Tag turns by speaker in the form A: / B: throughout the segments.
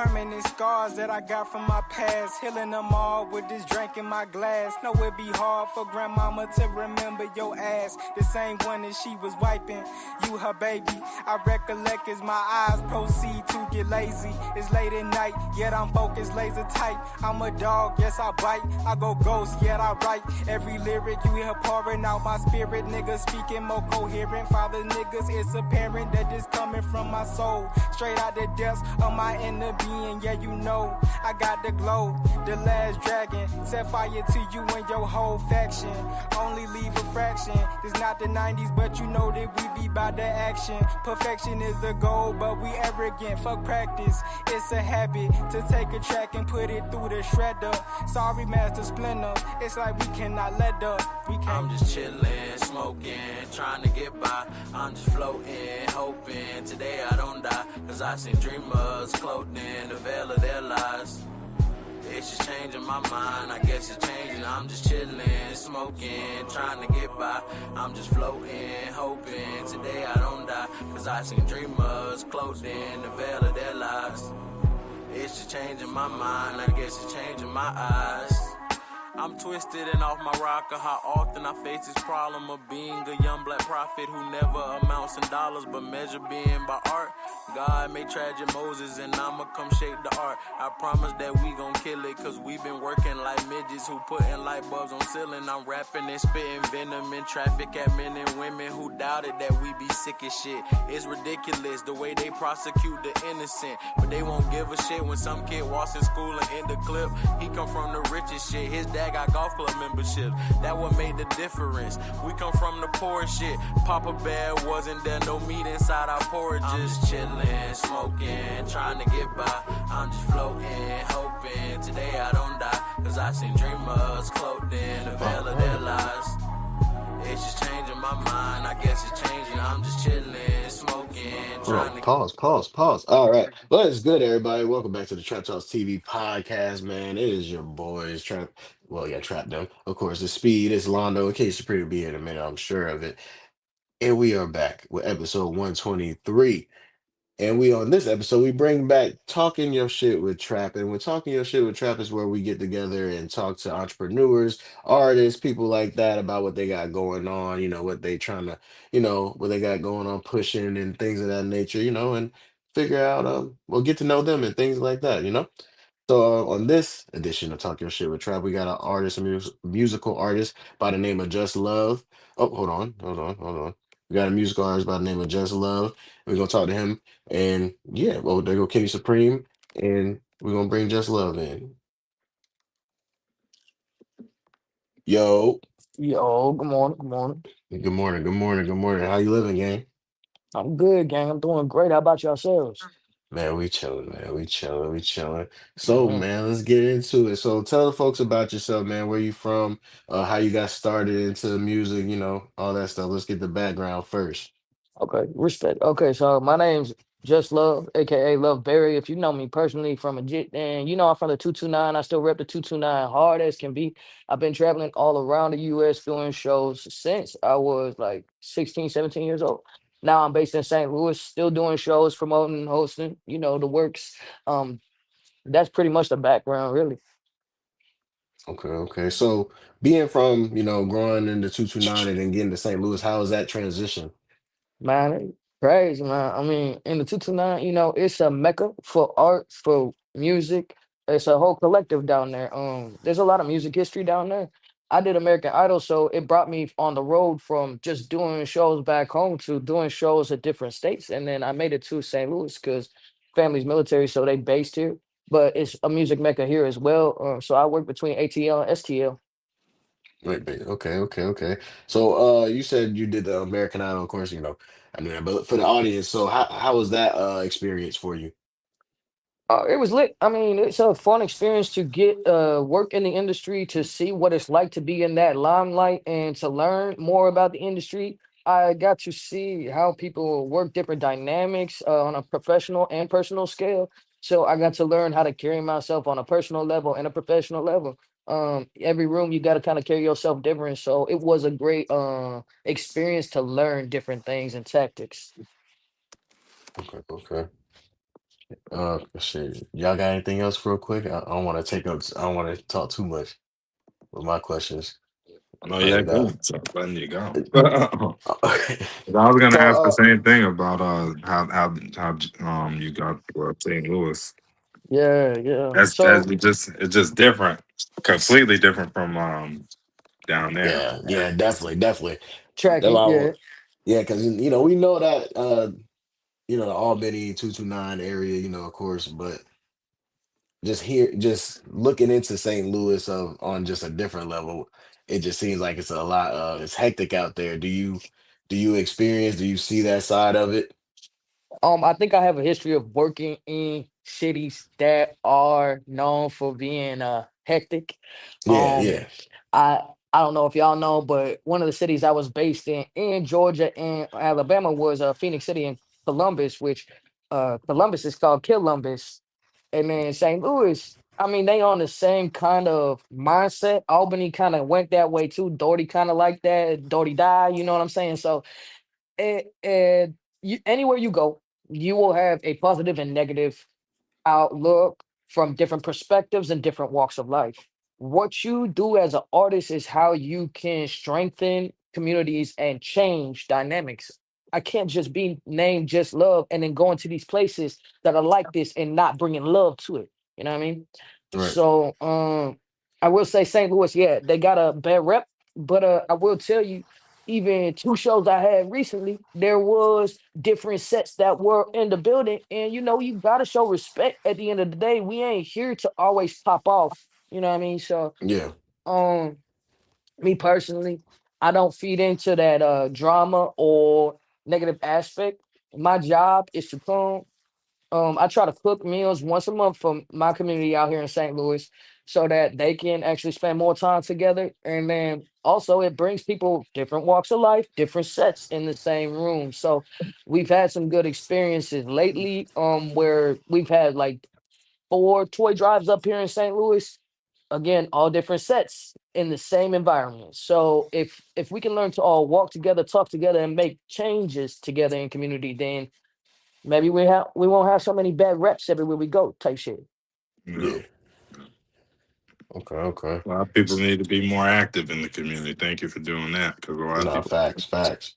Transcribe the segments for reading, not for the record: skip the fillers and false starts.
A: Permanent scars that I got from my past, healing them all with this drink in my glass. Know it be hard for grandmama to remember your ass, the same one that she was wiping, you her baby. I recollect as my eyes proceed to get lazy. It's late at night, yet I'm focused, laser tight. I'm a dog, yes I bite. I go ghost, yet I write. Every lyric you hear pouring out my spirit, niggas speaking more coherent. Father niggas, it's apparent that this coming from my soul, straight out the depths of my inner being. Yeah, you know I got the glow. The last dragon set fire to you and your whole faction. Only leave a fraction. It's not the 90s, but you know that we be by the action. Perfection is the goal, but we arrogant. Fuck practice. It's a habit to take a track and put it through the shredder. Sorry, Master Splinter. It's like we cannot let up.
B: I'm just chillin', smoking, trying to get by. I'm just floating, hoping today I don't die. Cause I seen dreamers clothed in the veil of their lies. It's just changing my mind, I guess it's changing. I'm just chillin', smoking, trying to get by. I'm just floating, hoping today I don't die. Cause I seen dreamers clothed in the veil of their lives. It's just changing my mind, I guess it's changing my eyes. I'm twisted and off my rocker. How often I face this problem of being a young black prophet who never amounts in dollars but measure being by art. God made tragic Moses and I'ma come shape the art. I promise that we gon' kill it cause we been working like midgets who putting light bulbs on ceiling. I'm rapping and spitting venom in traffic at men and women who doubted that we be sick as shit. It's ridiculous the way they prosecute the innocent, but they won't give a shit when some kid walks in school and in the clip. He come from the richest shit. His dad got golf club membership. That what made the difference. We come from the poorest shit. Papa Bear wasn't there, no meat inside our porridges. I'm just chillin', smoking, trying to get by. I'm just floating, hoping today I don't die. Cause I seen dreamers clothed in the veil of their lies. It's just changing my mind, I guess it's changing. I'm just chillin', smoking, trying to...
C: Pause. All right. Well, it's good, everybody. Welcome back to the Trap Talks TV podcast, man. It is your boys, Trap. Well, yeah, Trap them. Of course, it's Speed, it's Londo. In case you're pretty be here in a minute, I'm sure of it. And we are back with episode 123. And we on this episode, we bring back Talking Your Shit with Trap. And with Talking Your Shit with Trap is where we get together and talk to entrepreneurs, artists, people like that about what they got going on, what they trying to, what they got going on, pushing and things of that nature, and figure out, well, get to know them and things like that. So on this edition of Talk Your Shit with Trap, we got an artist, a musical artist by the name of Just Love. Oh, hold on. We got a musical artist by the name of Just Love. We're gonna talk to him, and yeah, well, there go Kenny Supreme, and we're gonna bring Just Love in. Yo,
D: Yo, good morning, good morning.
C: good morning. How you living, gang?
D: I'm good, gang. I'm doing great. How about yourselves?
C: Man, we chilling, man. We chilling. So,
D: hmm
C: man, let's get into it. So, tell the folks about yourself, man. Where you from? How you got started into music? All that stuff. Let's get the background first.
D: Okay, respect. Okay, so my name's Just Love, aka Love Berry. If you know me personally from a jit, and I'm from the 229. I still rep the 229 hard as can be. I've been traveling all around the US doing shows since I was like 16, 17 years old. Now I'm based in St. Louis, still doing shows, promoting, hosting, the works. Um, that's pretty much the background, really.
C: Okay. So, being from, growing into 229 and then getting to St. Louis, how was that transition?
D: Man, crazy, man. I mean, in the 229, it's a mecca for art, for music. It's a whole collective down there. There's a lot of music history down there. I did American Idol, so it brought me on the road from just doing shows back home to doing shows at different states. And then I made it to St. Louis because family's military, so they based here. But it's a music mecca here as well. So I work between ATL and STL.
C: Wait. Okay. So, you said you did the American Idol, of course, I mean, but for the audience, so how was that experience for you?
D: It was lit. I mean, it's a fun experience to get work in the industry, to see what it's like to be in that limelight and to learn more about the industry. I got to see how people work different dynamics on a professional and personal scale. So I got to learn how to carry myself on a personal level and a professional level. Every room you got to kind of carry yourself different. So it was a great experience to learn different things and tactics.
C: Okay. Shit. Y'all got anything else real quick? I don't want to take up. I don't want to talk too much with my questions.
E: No, yeah,
C: I
E: go.
C: got.
E: So letting you go. I was gonna ask the
C: so
E: same thing about how you got to St. Louis.
D: Yeah, yeah.
E: That's
D: So
E: it's just different, completely different from down there.
C: yeah, yeah, definitely, definitely. That's
D: tracking,
C: why
D: yeah.
C: yeah, because we know that the Albany 229 area, of course, but just looking into St. Louis on just a different level, it just seems like it's a lot. It's hectic out there. Do you see that side of it?
D: I think I have a history of working in cities that are known for being hectic.
C: Yeah,
D: Um,
C: yeah,
D: I I don't know if y'all know, but one of the cities I was based in Georgia and Alabama was Phoenix City and Columbus, which Columbus is called Columbus, and then St. Louis. I mean, they on the same kind of mindset. Albany kind of went that way too. Doherty kind of like that. Doherty died. You know what I'm saying? So and anywhere you go, you will have a positive and negative outlook from different perspectives and different walks of life. What you do as an artist is how you can strengthen communities and change dynamics. I can't just be named just love and then go into these places that are like this and not bringing love to it. You know what I mean?
C: right.
D: So I will say St. Louis, yeah, they got a bad rep, but I will tell you, even two shows I had recently, there was different sets that were in the building, and you gotta show respect. At the end of the day, we ain't here to always pop off. You know what I mean? So,
C: Yeah,
D: um, me personally, I don't feed into that drama or negative aspect. My job is to come. I try to cook meals once a month for my community out here in St. Louis so that they can actually spend more time together. And then also it brings people different walks of life, different sets in the same room. So we've had some good experiences lately, where we've had like four toy drives up here in St. Louis. Again, all different sets in the same environment. So if we can learn to all walk together, talk together, and make changes together in community, then maybe we won't have so many bad reps everywhere we go, type shit.
E: You know,
C: yeah. Okay, okay.
E: a lot of people need to be more active in the community. Thank you for doing that, because a lot of
C: No,
E: people.
C: facts, facts.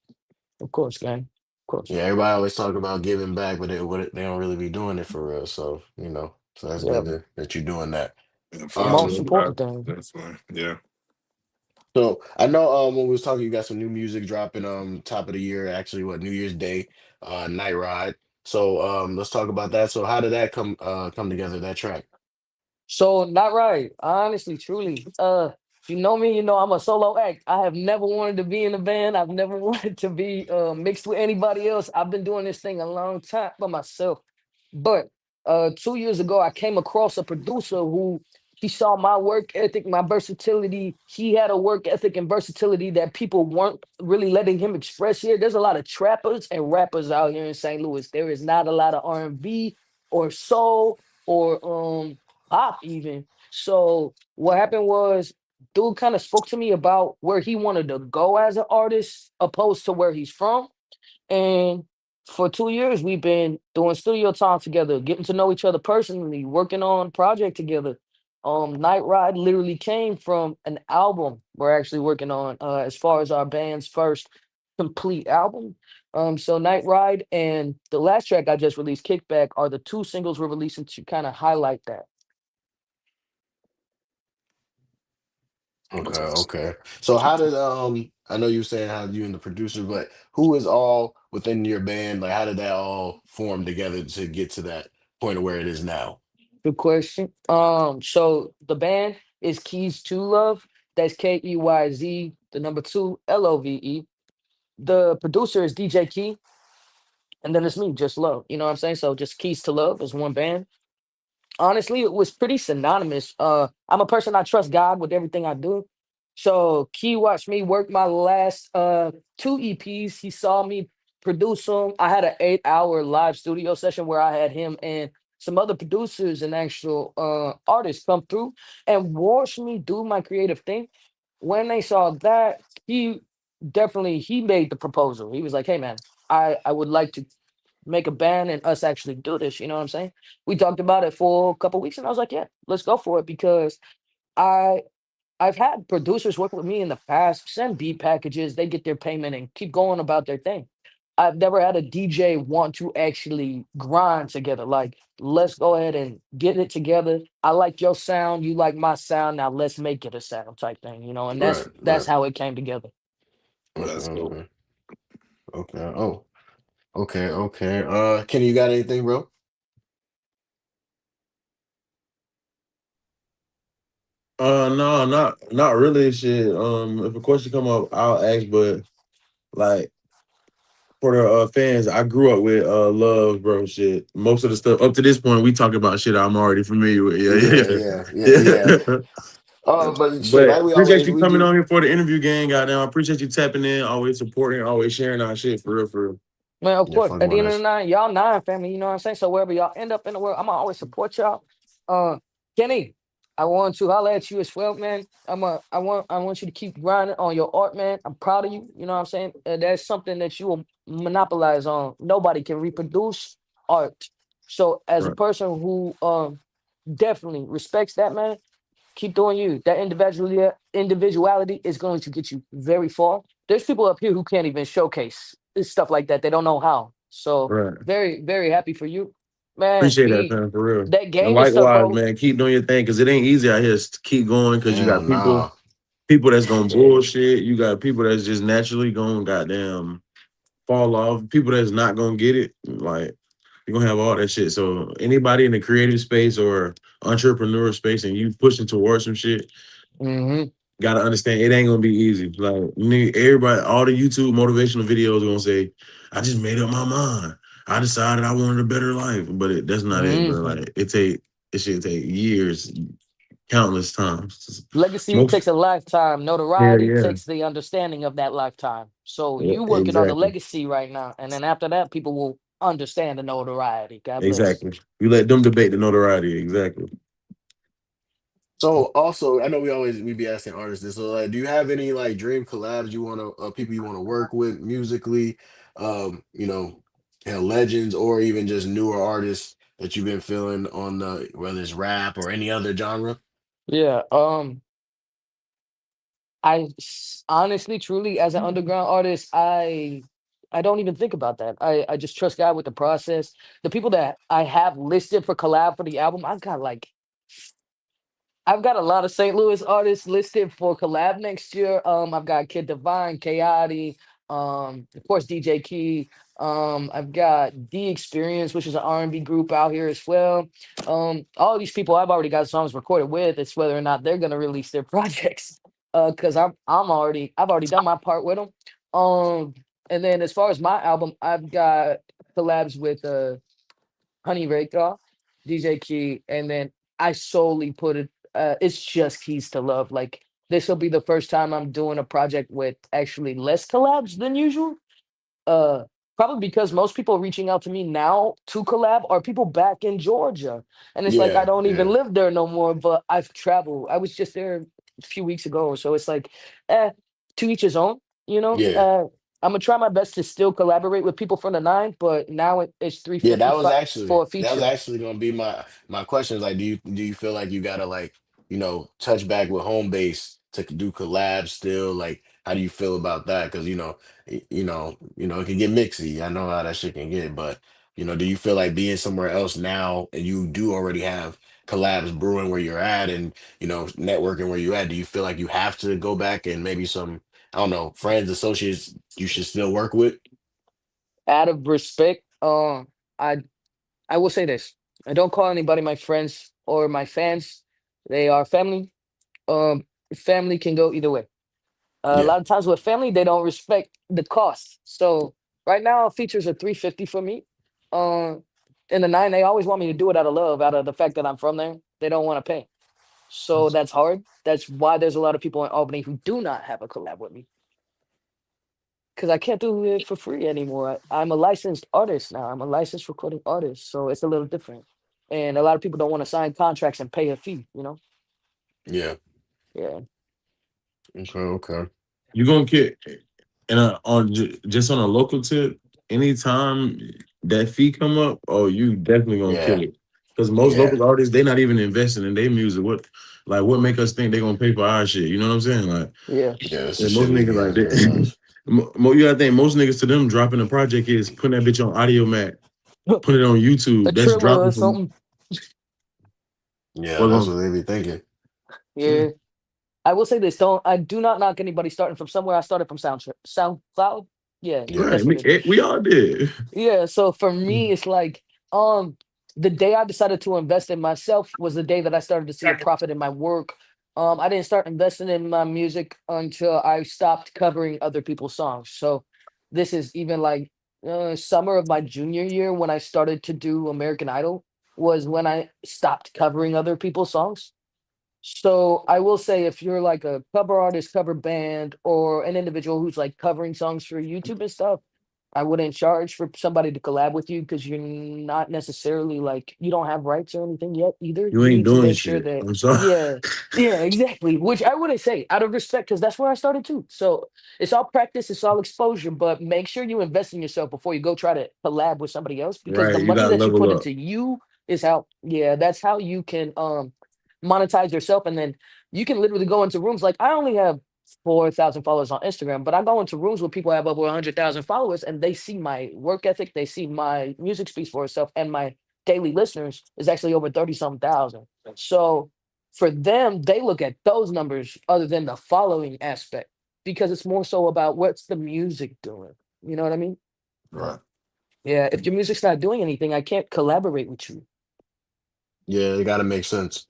D: Of course, gang. Of course.
C: Yeah, everybody always talk about giving back, but they don't really be doing it for real. So so that's
D: Yeah.
C: good that you're doing that.
E: Yeah, for
C: Um,
D: Most
E: sure.
D: important thing.
E: That's why. Yeah.
C: so I know when we was talking, you got some new music dropping top of the year, actually what New Year's Day, Night Ride. So let's talk about that. So how did that come together, that track?
D: So not right. Honestly, truly. If you know me, you know I'm a solo act. I have never wanted to be in a band. I've never wanted to be mixed with anybody else. I've been doing this thing a long time by myself. But 2 years ago, I came across a producer who he saw my work ethic, my versatility. He had a work ethic and versatility that people weren't really letting him express here. There's a lot of trappers and rappers out here in St. Louis. There is not a lot of R&B or soul or pop even. So what happened was dude kind of spoke to me about where he wanted to go as an artist opposed to where he's from. And for 2 years, we've been doing studio time together, getting to know each other personally, working on project together. Night Ride literally came from an album we're actually working on, as far as our band's first complete album. So Night Ride and the last track I just released, Kickback, are the two singles we're releasing to kind of highlight that.
C: Okay, okay. So how did I know you were saying how you and the producer, but who is all within your band? Like how did that all form together to get to that point of where it is now?
D: Good question. So the band is Keys to Love. That's Keyz, the number two Love. The producer is DJ Key, and then it's me, just Love. You know what I'm saying? So just Keys to Love is one band. Honestly, it was pretty synonymous. I'm a person, I trust God with everything I do. So Key watched me work my last two EPs. He saw me produce them. I had an 8 hour live studio session where I had him and some other producers and actual artists come through and watch me do my creative thing. When they saw that, he made the proposal. He was like, "Hey man, I would like to make a band and us actually do this. You know what I'm saying? We talked about it for a couple weeks, and I was like, yeah, let's go for it because I I've had producers work with me in the past, send beat packages, they get their payment and keep going about their thing. I've never had a DJ want to actually grind together. Like, let's go ahead and get it together. I like your sound, you like my sound. Now let's make it a sound type thing, and
C: Right,
D: that's
C: right.
D: how it came together.
C: Okay,
E: That's cool.
C: okay, okay. Oh, okay, okay. Kenny, you got anything, bro?
F: No, not really. Shit. If a question come up, I'll ask. But like for the fans, I grew up with love, bro. Shit. Most of the stuff up to this point, we talk about shit I'm already familiar with.
C: Yeah,
F: Yeah,
C: yeah, yeah, yeah.
F: yeah, yeah.
C: But shit,
F: But
C: like we
F: appreciate
C: always
F: you
C: we
F: coming
C: do.
F: on here for the interview, gang. Goddamn, I appreciate you tapping in, always supporting, always sharing our shit for real, for real.
D: Man, of
C: Yeah,
D: course.
C: fuck
D: At the
C: with
D: end of the
C: us.
D: night, y'all nine family, you know what I'm saying? So wherever y'all end up in the world, I'm gonna always support y'all. Kenny, I want to holler at you as well, man. I want you to keep grinding on your art, man. I'm proud of you. You know what I'm saying? That's something that you will monopolize on. Nobody can reproduce art. So as a
F: Right,
D: person who definitely respects that, man, keep doing you. That individuality is going to get you very far. There's people up here who can't even showcase stuff like that. They don't know how. So
F: right.
D: very, very happy for you, man.
F: Appreciate that,
D: Speed
F: fam, for real.
D: that
F: And
D: gaming stuff,
F: likewise,
D: bro.
F: man, keep doing your thing because it ain't easy out here. To keep going because you
C: Hell
F: got
C: nah.
F: people that's gonna bullshit. You got people that's just naturally gonna goddamn fall off. People that's not gonna get it. Like you're gonna have all that shit. So anybody in the creative space or entrepreneur space and you pushing towards some shit,
D: Hmm.
F: gotta understand it ain't gonna be easy. Like everybody, all the YouTube motivational videos are gonna say, "I just made up my mind. I decided I wanted a better life." But that's not it, bro.
D: Hmm.
F: Like it should take years, countless times.
D: Legacy
F: Most
D: takes a lifetime.
F: Hell
D: Notoriety
F: yeah,
D: takes the understanding of that lifetime. So
F: yeah,
D: you working on the
F: exactly.
D: legacy right now, and then after that, people will understand the notoriety. God bless.
F: Exactly. You let them debate the notoriety. Exactly.
C: So also, I know we be asking artists this. So like, do you have any like dream collabs you want to people you want to work with musically? You know, legends or even just newer artists that you've been feeling on the whether it's rap or any other genre?
D: Yeah. Honestly, truly, as an underground artist, I don't even think about that. I just trust God with the process. The people that I have listed for collab for the album, I've got a lot of St. Louis artists listed for collab next year. I've got Kid Divine, Chaotic, of course DJ Key. I've got D Experience, which is an R&B group out here as well. All of these people I've already got songs recorded with. It's whether or not they're gonna release their projects. Because I've already done my part with them. And then as far as my album, I've got collabs with Honey Raycroft, DJ Key, and then I solely put it. It's just Keys to Love. Like this will be the first time I'm doing a project with actually less collabs than usual. Uh, Probably because most people reaching out to me now to collab are people back in Georgia, and it's like I
C: Yeah,
D: don't even
C: yeah,
D: live there no more. But I've traveled. I was just there a few weeks ago, so it's like, to each his own. You know,
C: yeah.
D: I'm gonna try my best to still collaborate with people from the nine, but now it's
C: Yeah,
D: 355 for a
C: that was
D: feature.
C: actually gonna be my question. Is like, do you feel like you gotta like touch back with home base to do collabs still? Like, how do you feel about that? Because it can get mixy. I know how that shit can get, but do you feel like being somewhere else now and you do already have collabs brewing where you're at and networking where you at? Do you feel like you have to go back and maybe some I don't know friends associates you should still work with?
D: Out of respect, I I will say this: I don't call anybody my friends or my fans. They are family. Family can go either way. A
C: Yeah.
D: lot of times with family, they don't respect the cost. So right now, features are 350 for me. Um, in the nine, they always want me to do it out of love, out of the fact that I'm from there. They don't want to pay. So that's hard. That's why there's a lot of people in Albany who do not have a collab with me because I can't do it for free anymore. I'm a licensed artist now. I'm a licensed recording artist, so it's a little different. And a lot of people don't want to sign contracts and pay a fee.
C: Yeah.
D: Yeah.
C: Okay. Okay.
F: You gonna get and just on a local tip. anytime that fee come up, oh, you definitely gonna
C: Yeah,
F: kill it. Because most
C: yeah,
F: local artists, they not even investing in their music. What make us think they gonna pay for our shit? You know what I'm saying? Like,
D: Yeah.
C: yeah. That's the
F: yeah, most
C: shit we
F: niggas
C: get
F: like
C: is real
F: that.
C: nice.
F: You gotta think most niggas to them dropping a project is putting that bitch on audio mat, put it on
D: A
F: YouTube. That's
D: trailer or
F: dropping from
D: something.
C: Yeah,
F: what
C: that's
F: going.
C: what they be thinking.
F: Yeah.
D: Yeah. I will say this, don't I do not knock anybody starting from somewhere. I started from SoundCloud. Yeah,
C: Yeah,
F: Right.
D: that's what it is.
F: We all did.
D: Yeah, so for me, it's like the day I decided to invest in myself was the day that I started to see a profit in my work. I didn't start investing in my music until I stopped covering other people's songs. So this is even like summer of my junior year when I started to do American Idol was when I stopped covering other people's songs. So I will say if you're like a cover artist, cover band, or an individual who's like covering songs for YouTube and stuff, I wouldn't charge for somebody to collab with you because you're not necessarily like you don't have rights or anything yet either.
F: You
D: You
F: ain't
D: need to
F: doing
D: make sure
F: shit.
D: that
F: I'm sorry.
D: yeah, yeah, exactly. Which I wouldn't say out of respect because that's where I started too. So it's all practice, it's all exposure, but make sure you invest in yourself before you go try to collab with somebody else because the
F: Right. You
D: money
F: gotta
D: that you
F: level
D: put
F: up.
D: into you is how yeah, that's how you can monetize yourself and then you can literally go into rooms like I only have 4,000 followers on Instagram, but I go into rooms where people have over 100,000 followers and they see my work ethic, they see my music speaks for itself, and my daily listeners is actually over 30 some thousand. So for them, they look at those numbers other than the following aspect because it's more so about what's the music doing. You know what I mean?
C: right.
D: Yeah, if your music's not doing anything, I can't collaborate with you.
C: Yeah, it got to make sense.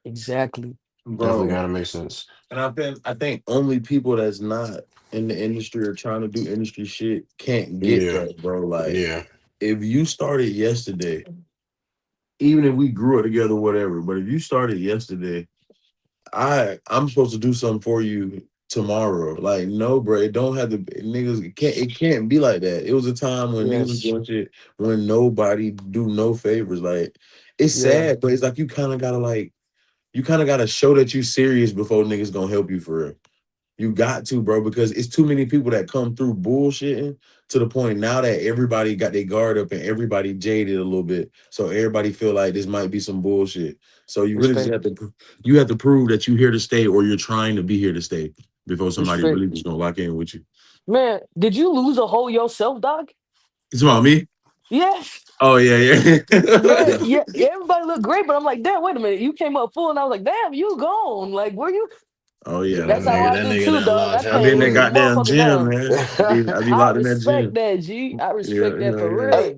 D: Exactly.
C: Definitely
F: Bro.
C: got to make sense.
F: And I think only people that's not in the industry or trying to do industry shit can't get
C: Yeah,
F: that, bro. Like,
C: yeah,
F: if you started yesterday, even if we grew up together, whatever, but if you started yesterday, I'm supposed to do something for you tomorrow. Like, no, bro, it don't have to be, niggas it can't be like that. It was a time when niggas was
D: Yes.
F: doing shit when nobody do no favors. Like, it's
D: Yeah.
F: sad, but it's like you kind of gotta show that you serious before niggas gonna help you for real. You got to, bro, because it's too many people that come through bullshitting to the point now that everybody got their guard up and everybody jaded a little bit. So everybody feel like this might be some bullshit. So you really just
D: Respect.
F: you have to prove that you here to stay or you're trying to be here to stay before somebody
D: Respect.
F: really just gonna lock in with you.
D: Man, did you lose a whole yourself, dog?
F: It's about me.
D: Yes.
F: Oh yeah,
D: Man,
F: yeah.
D: yeah, everybody looked great, but I'm like, damn, wait a minute. You came up full, and I was like, damn, you gone. Like, where you?
F: Oh yeah,
C: yeah. That
D: That's how
C: nigga,
D: I
C: that
D: do
C: nigga
D: too,
C: done
D: dog.
C: lost
D: I
F: I be
C: hella
F: in
D: came
F: that
D: in the
C: weight.
F: goddamn
D: motherfucker
F: gym,
D: down.
F: man. I be
D: I
F: locked in that
D: respect
F: gym.
D: that, G. I
F: Yeah,
D: respect that
F: yeah,
D: for
F: yeah.
C: Hey,
D: real.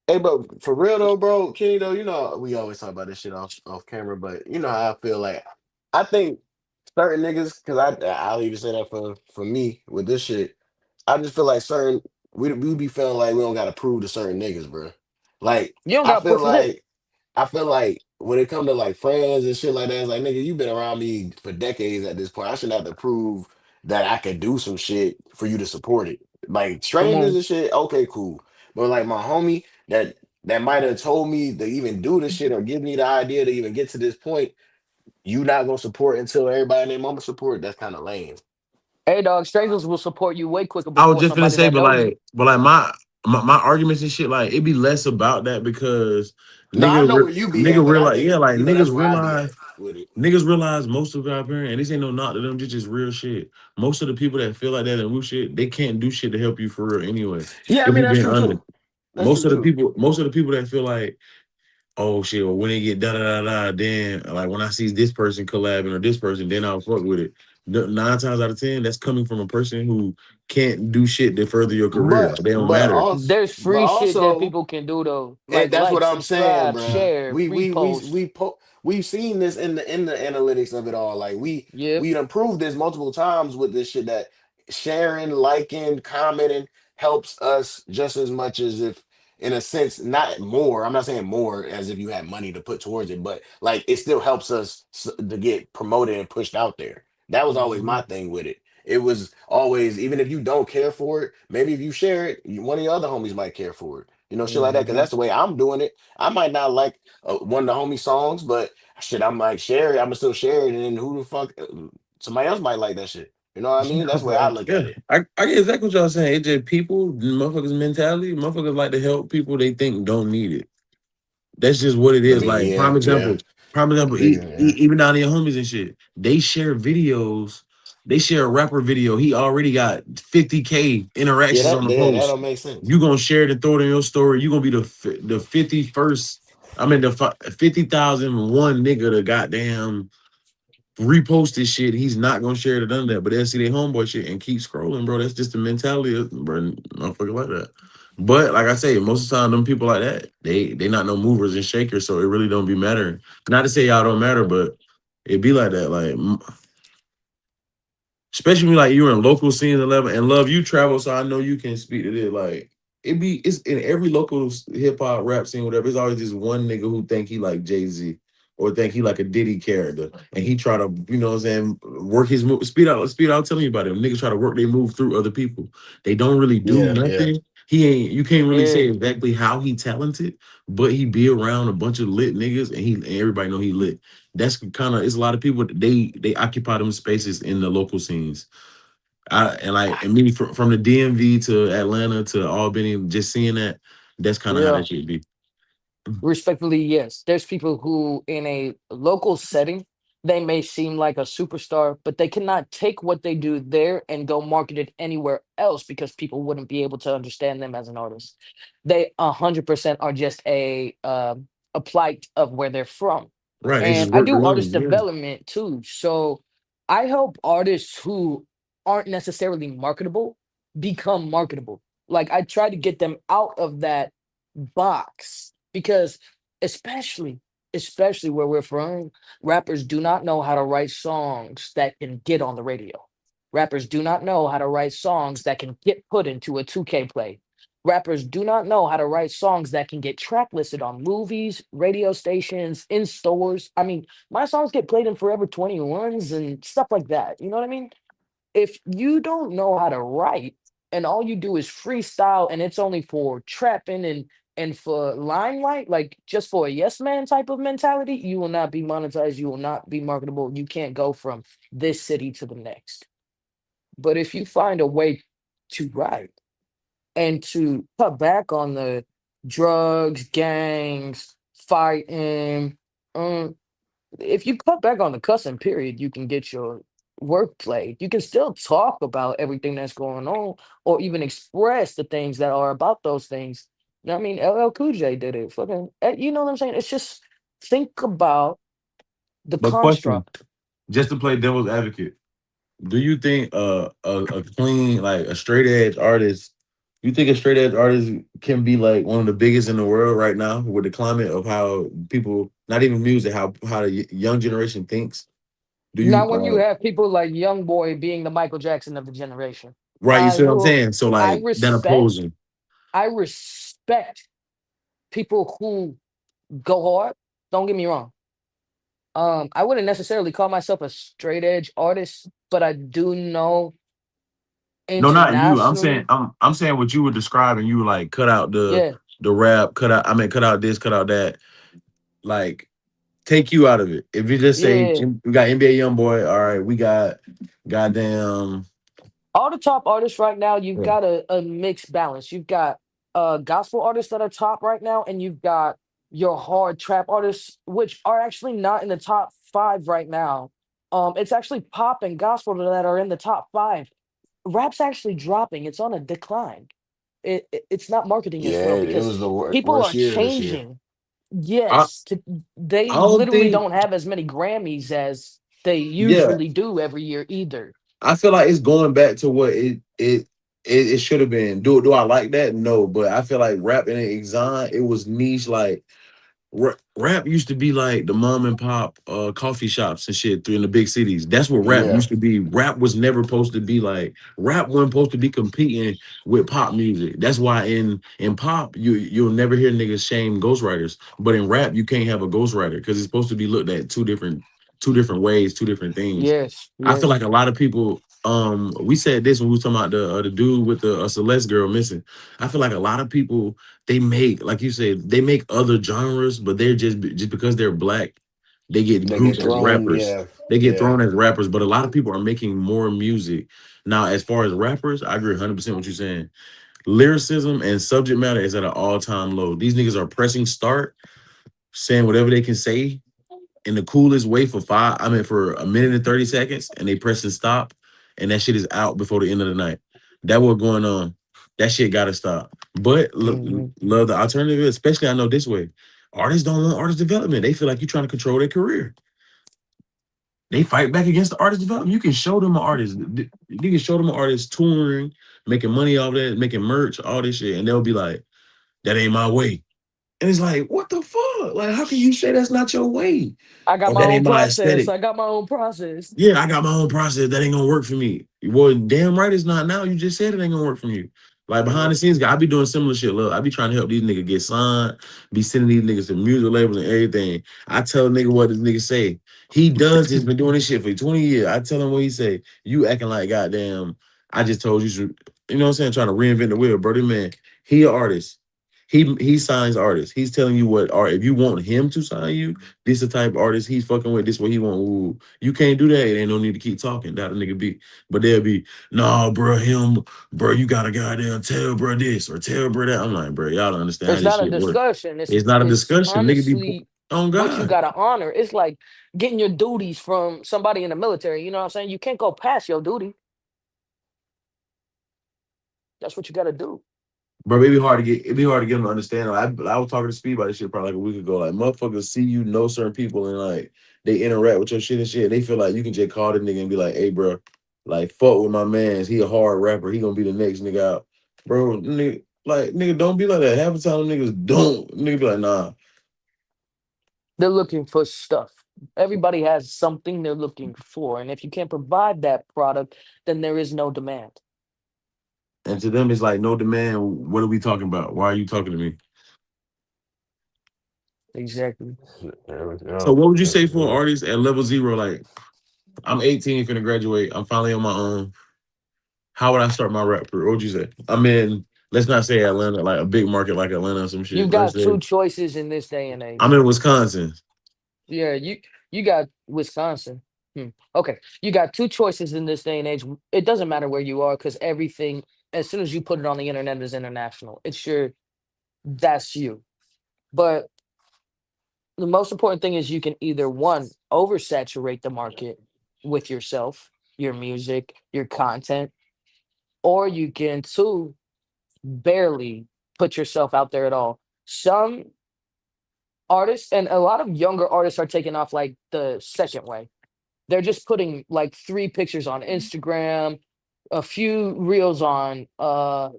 C: hey, but for real though, bro, Kenny though, you know we always talk about this shit off camera, but you know how I feel like I think certain niggas, because I'll even say that for me with this shit. I just feel like certain we be feeling like we don't gotta prove to certain niggas, bro. Like
D: You don't
C: I
D: got to
C: feel
D: prove shit.
C: like I feel like when it come to like friends and shit like that, it's like nigga, you been around me for decades at this point. I shouldn't have to prove that I could do some shit for you to support it. Like
D: Come
C: strangers
D: on.
C: and shit, okay, cool. But like my homie that might have told me to even do this shit or give me the idea to even get to this point, you not gonna support until everybody in their mama support. That's kind of lame.
D: Hey, dog, strangers will support you way quicker
F: I was
D: before
F: just gonna
D: somebody
F: say,
D: that
F: but
D: know you.
F: my arguments and shit, like it be less about that because
C: No, I know where you be at,
F: nigga
C: but I
F: realize, yeah,
C: think
F: like
C: that's where I be at with it.
F: niggas realize most of our parents, and this ain't no knock to them, just real shit. Most of the people that feel like that and real shit, they can't do shit to help you for real anyway.
C: Yeah, I
F: If
C: mean
F: we
C: that's
F: being
C: true
F: honest,
C: too. That's true too.
F: most of the people that feel like, oh shit, well, when they get da da da da, then like when I see this person collabing or this person, then I'll fuck with it. Nine times out of ten, that's coming from a person who can't do shit to further your career.
C: But
F: Like, they don't
C: but
F: matter.
C: also
D: There's
C: but
D: free shit that
C: also
D: people can do though,
C: and
D: like
C: that's what I'm saying,
D: subscribe,
C: bro.
D: share,
C: We
D: free
C: we we
D: post.
C: we po- we've seen this in the analytics of it all. Like
D: Yep,
C: we done proved this multiple times with this shit that sharing, liking, commenting helps us just as much as if in a sense, not more. I'm not saying more as if you had money to put towards it, but like it still helps us to get promoted and pushed out there. That was always my
D: mhm,
C: thing with it. It was always, even if you don't care for it, maybe if you share it, one of your other homies might care for it. You know, shit like that. Because
D: mhm.
C: that's the way I'm doing it. I might not like one of the homie songs, but shit, I'm like share it. I'm gonna still share it, and then who the fuck? Somebody else might like that shit. You know what I mean? That's the way I look at
F: Yeah,
C: it.
F: I get exactly what y'all saying. It's just people, motherfuckers' mentality. Motherfuckers like to help people they think don't need it. That's just what it
C: I
F: is.
C: mean,
F: Like
C: yeah, yeah,
F: prime example,
C: nigga, yeah,
F: even down to your homies and shit. They share videos. They share a rapper video. He already got 50K
C: yeah.
F: interactions on the
C: That
F: post.
C: don't make sense.
F: You gonna share it and throw it in your story. You gonna be the 51st. I mean the 50,001 nigga to goddamn repost this shit. He's not gonna share it or none of that. But they'll see their homeboy shit and keep scrolling, bro. That's just the mentality of bro, motherfucker like that. But like I say, most of the time, them people like that, they not no movers and shakers, so it really don't be mattering. Not to say y'all don't matter, but it be like that. Like especially when, like you're in local scenes and level and love you travel, so I know you can speak to this. Like it's in every local hip hop rap scene, whatever. It's always this one nigga who think he like Jay-Z or think he like a Diddy character, and he try to what I'm saying work his move. Speed out. Telling you about him. Niggas try to work they move through other people. They don't really do
C: Yeah, yeah,
F: nothing. He ain't. You can't really say
D: Yeah,
F: exactly how he talented, but he be around a bunch of lit niggas, and everybody know he lit. That's kind of it's a lot of people they occupy them spaces in the local scenes. And me from the DMV to Atlanta to Albany, just seeing that's kind of how
D: yeah.
F: that should be.
D: Respectfully, yes. There's people who, in a local setting, they may seem like a superstar, but they cannot take what they do there and go market it anywhere else because people wouldn't be able to understand them as an artist. They 100% are just a plight of where they're from.
F: Right, they
D: And
F: just
D: I
F: work the
D: do artist
F: lane. Yeah,
D: development too. So I help artists who aren't necessarily marketable become marketable. Like I try to get them out of that box because especially especially where we're from, rappers do not know how to write songs that can get on the radio. Rappers do not know how to write songs that can get put into a 2K play. Rappers do not know how to write songs that can get track listed on movies, radio stations, in stores. I mean, my songs get played in Forever 21s and stuff like that. You know what I mean? If you don't know how to write and all you do is freestyle and it's only for trapping and for limelight, like just for a yes man type of mentality, you will not be monetized, you will not be marketable. You can't go from this city to the next. But if you find a way to write and to cut back on the drugs, gangs, fighting, um, if you cut back on the cussing period, you can get your work played. You can still talk about everything that's going on or even express the things that are about those things. You know what I mean? LL Cool J did it. Fucking, you know what I'm saying? It's just think about the
F: but question,
D: construct.
F: just to play devil's advocate, do you think a clean like a straight edge artist? You think a straight edge artist can be like one of the biggest in the world right now with the climate of how people, not even music, how the young generation thinks? Do you
D: Now, when you have people like Young Boy being the Michael Jackson of the generation,
F: right? You
D: I
F: see what I'm
D: will,
F: saying? So
D: I
F: like that
D: respect,
F: opposing.
D: I respect people who go hard. Don't get me wrong. I wouldn't necessarily call myself a straight edge artist, but I do know
F: No, not you. I'm saying
D: internationally.
F: I'm saying what you were describing. You were like cut out
D: Yeah,
F: the rap, cut out. I mean, cut out this, cut out that. Like take you out of it. If you just say
D: yeah.
F: We got NBA YoungBoy, all right, we got goddamn
D: All the top artists right now, you've
F: yeah.
D: got a mixed balance. You've got gospel artists that are top right now, and you've got your hard trap artists, which are actually not in the top five right now. It's actually pop and gospel that are in the top five. Rap's actually dropping. It's on a decline. It's not marketing as
C: yeah.
D: well
C: It
D: because
C: was the
D: people
C: worst
D: are
C: year this year.
D: changing.
F: I
D: Yes,
F: I
D: they
F: don't
D: literally
F: think
D: don't have as many Grammys as they
F: yeah.
D: usually do every year either.
F: I feel like it's going back to what it should have been. Do I like that? No, but I feel like rap in Exxon, it was niche like rap used to be like the mom and pop coffee shops and shit through in the big cities. That's what rap
C: Yeah,
F: used to be. Rap was never supposed to be like rap wasn't supposed to be competing with pop music. That's why in pop you'll never hear niggas shame ghostwriters, but in rap you can't have a ghostwriter because it's supposed to be looked at two different ways, two different things.
D: Yes,
F: I feel like
D: yes.
F: a lot of people. We said this when we was talking about the dude with the Celeste girl missing. I feel like a lot of people they make, like you said, they make other genres, but they're just because they're black, they get
C: They
F: grouped
C: get
F: as
C: thrown.
F: rappers.
C: Yeah,
F: They get
C: yeah.
F: thrown as rappers, but a lot of people are making more music now. As far as rappers, I agree 100% what you're saying. Lyricism and subject matter is at an all-time low. These niggas are pressing start, saying whatever they can say in the coolest way for for a minute and 30 seconds, and they press and stop, and that shit is out before the end of the night. That what going on. That shit gotta stop. But
D: Hmm.
F: love the alternative, especially I know this way. Artists don't want artist development. They feel like you're trying to control their career. They fight back against the artist development. You can show them an artist. You can show them an artist touring, making money off that, making merch, all this shit, and they'll be like, "That ain't my way." And it's like, what the fuck? Like, how can you say that's not your way?
D: I got
F: Or
D: my
F: that
D: own
F: ain't my
D: process.
F: aesthetic?
D: I got my own process.
F: Yeah, I got my own process. That ain't gonna work for me. Well, damn right it's not now. You just said it ain't gonna work for you. Like behind
C: Mhm.
F: the scenes, I be doing similar shit. Look, I be trying to help these niggas get signed, be sending these niggas to music labels and everything. I tell a nigga what this nigga say. He does this, been doing this shit for 20 years. I tell him what he say. You acting like goddamn, I just told you, you know what I'm saying? Trying to reinvent the wheel, brother. Man, he an artist. He signs artists. He's telling you what art. If you want him to sign you, this the type of artist he's fucking with. This what he want. Ooh, you can't do that. It ain't no need to keep talking. That a nigga be. But they'll be, nah, bro, him, bro, you gotta goddamn tell bro this or tell bro that. I'm like, bro, y'all don't understand how
D: It's
F: this
D: not a
F: shit work.
D: discussion.
F: It's not a
D: It's
F: discussion. Nigga be
D: honestly
F: on
D: what you
F: God.
D: gotta honor. It's like getting your duties from somebody in the military. You know what I'm saying? You can't go past your duty. That's what you gotta do.
F: Bro, it be hard to get them to understand. I was talking to Speed about this shit probably like a week ago. Like motherfuckers see you know certain people and like they interact with your shit and shit. And they feel like you can just call the nigga and be like, hey, bro, like fuck with my man's. He a hard rapper. He gonna be the next nigga out. Bro, nigga, like nigga, don't be like that. Half the time niggas don't. Nigga be like, nah.
D: They're looking for stuff. Everybody has something they're looking for. And if you can't provide that product, then there is no demand.
F: And to them, it's like no demand. What are we talking about? Why are you talking to me?
D: Exactly.
C: There we
F: So
C: go.
F: what would you
C: There we
F: say for an
C: go.
F: artist at level zero? Like I'm 18, finna graduate. I'm finally on my own. How would I start my rap career? What would you say? I'm in, let's not say Atlanta, like a big market like Atlanta or some
D: You've
F: shit. Let's
D: got
F: say
D: two choices in this day and
F: I'm
D: age.
F: in Wisconsin.
D: Yeah, you got Wisconsin. Okay, you got two choices in this day and age. It doesn't matter where you are because everything, as soon as you put it on the internet, is international. It's your that's you. But the most important thing is you can either one oversaturate the market with yourself, your music, your content, or you can two barely put yourself out there at all. Some artists and a lot of younger artists are taking off like the second way. They're just putting like 3 pictures on Instagram, a few reels on on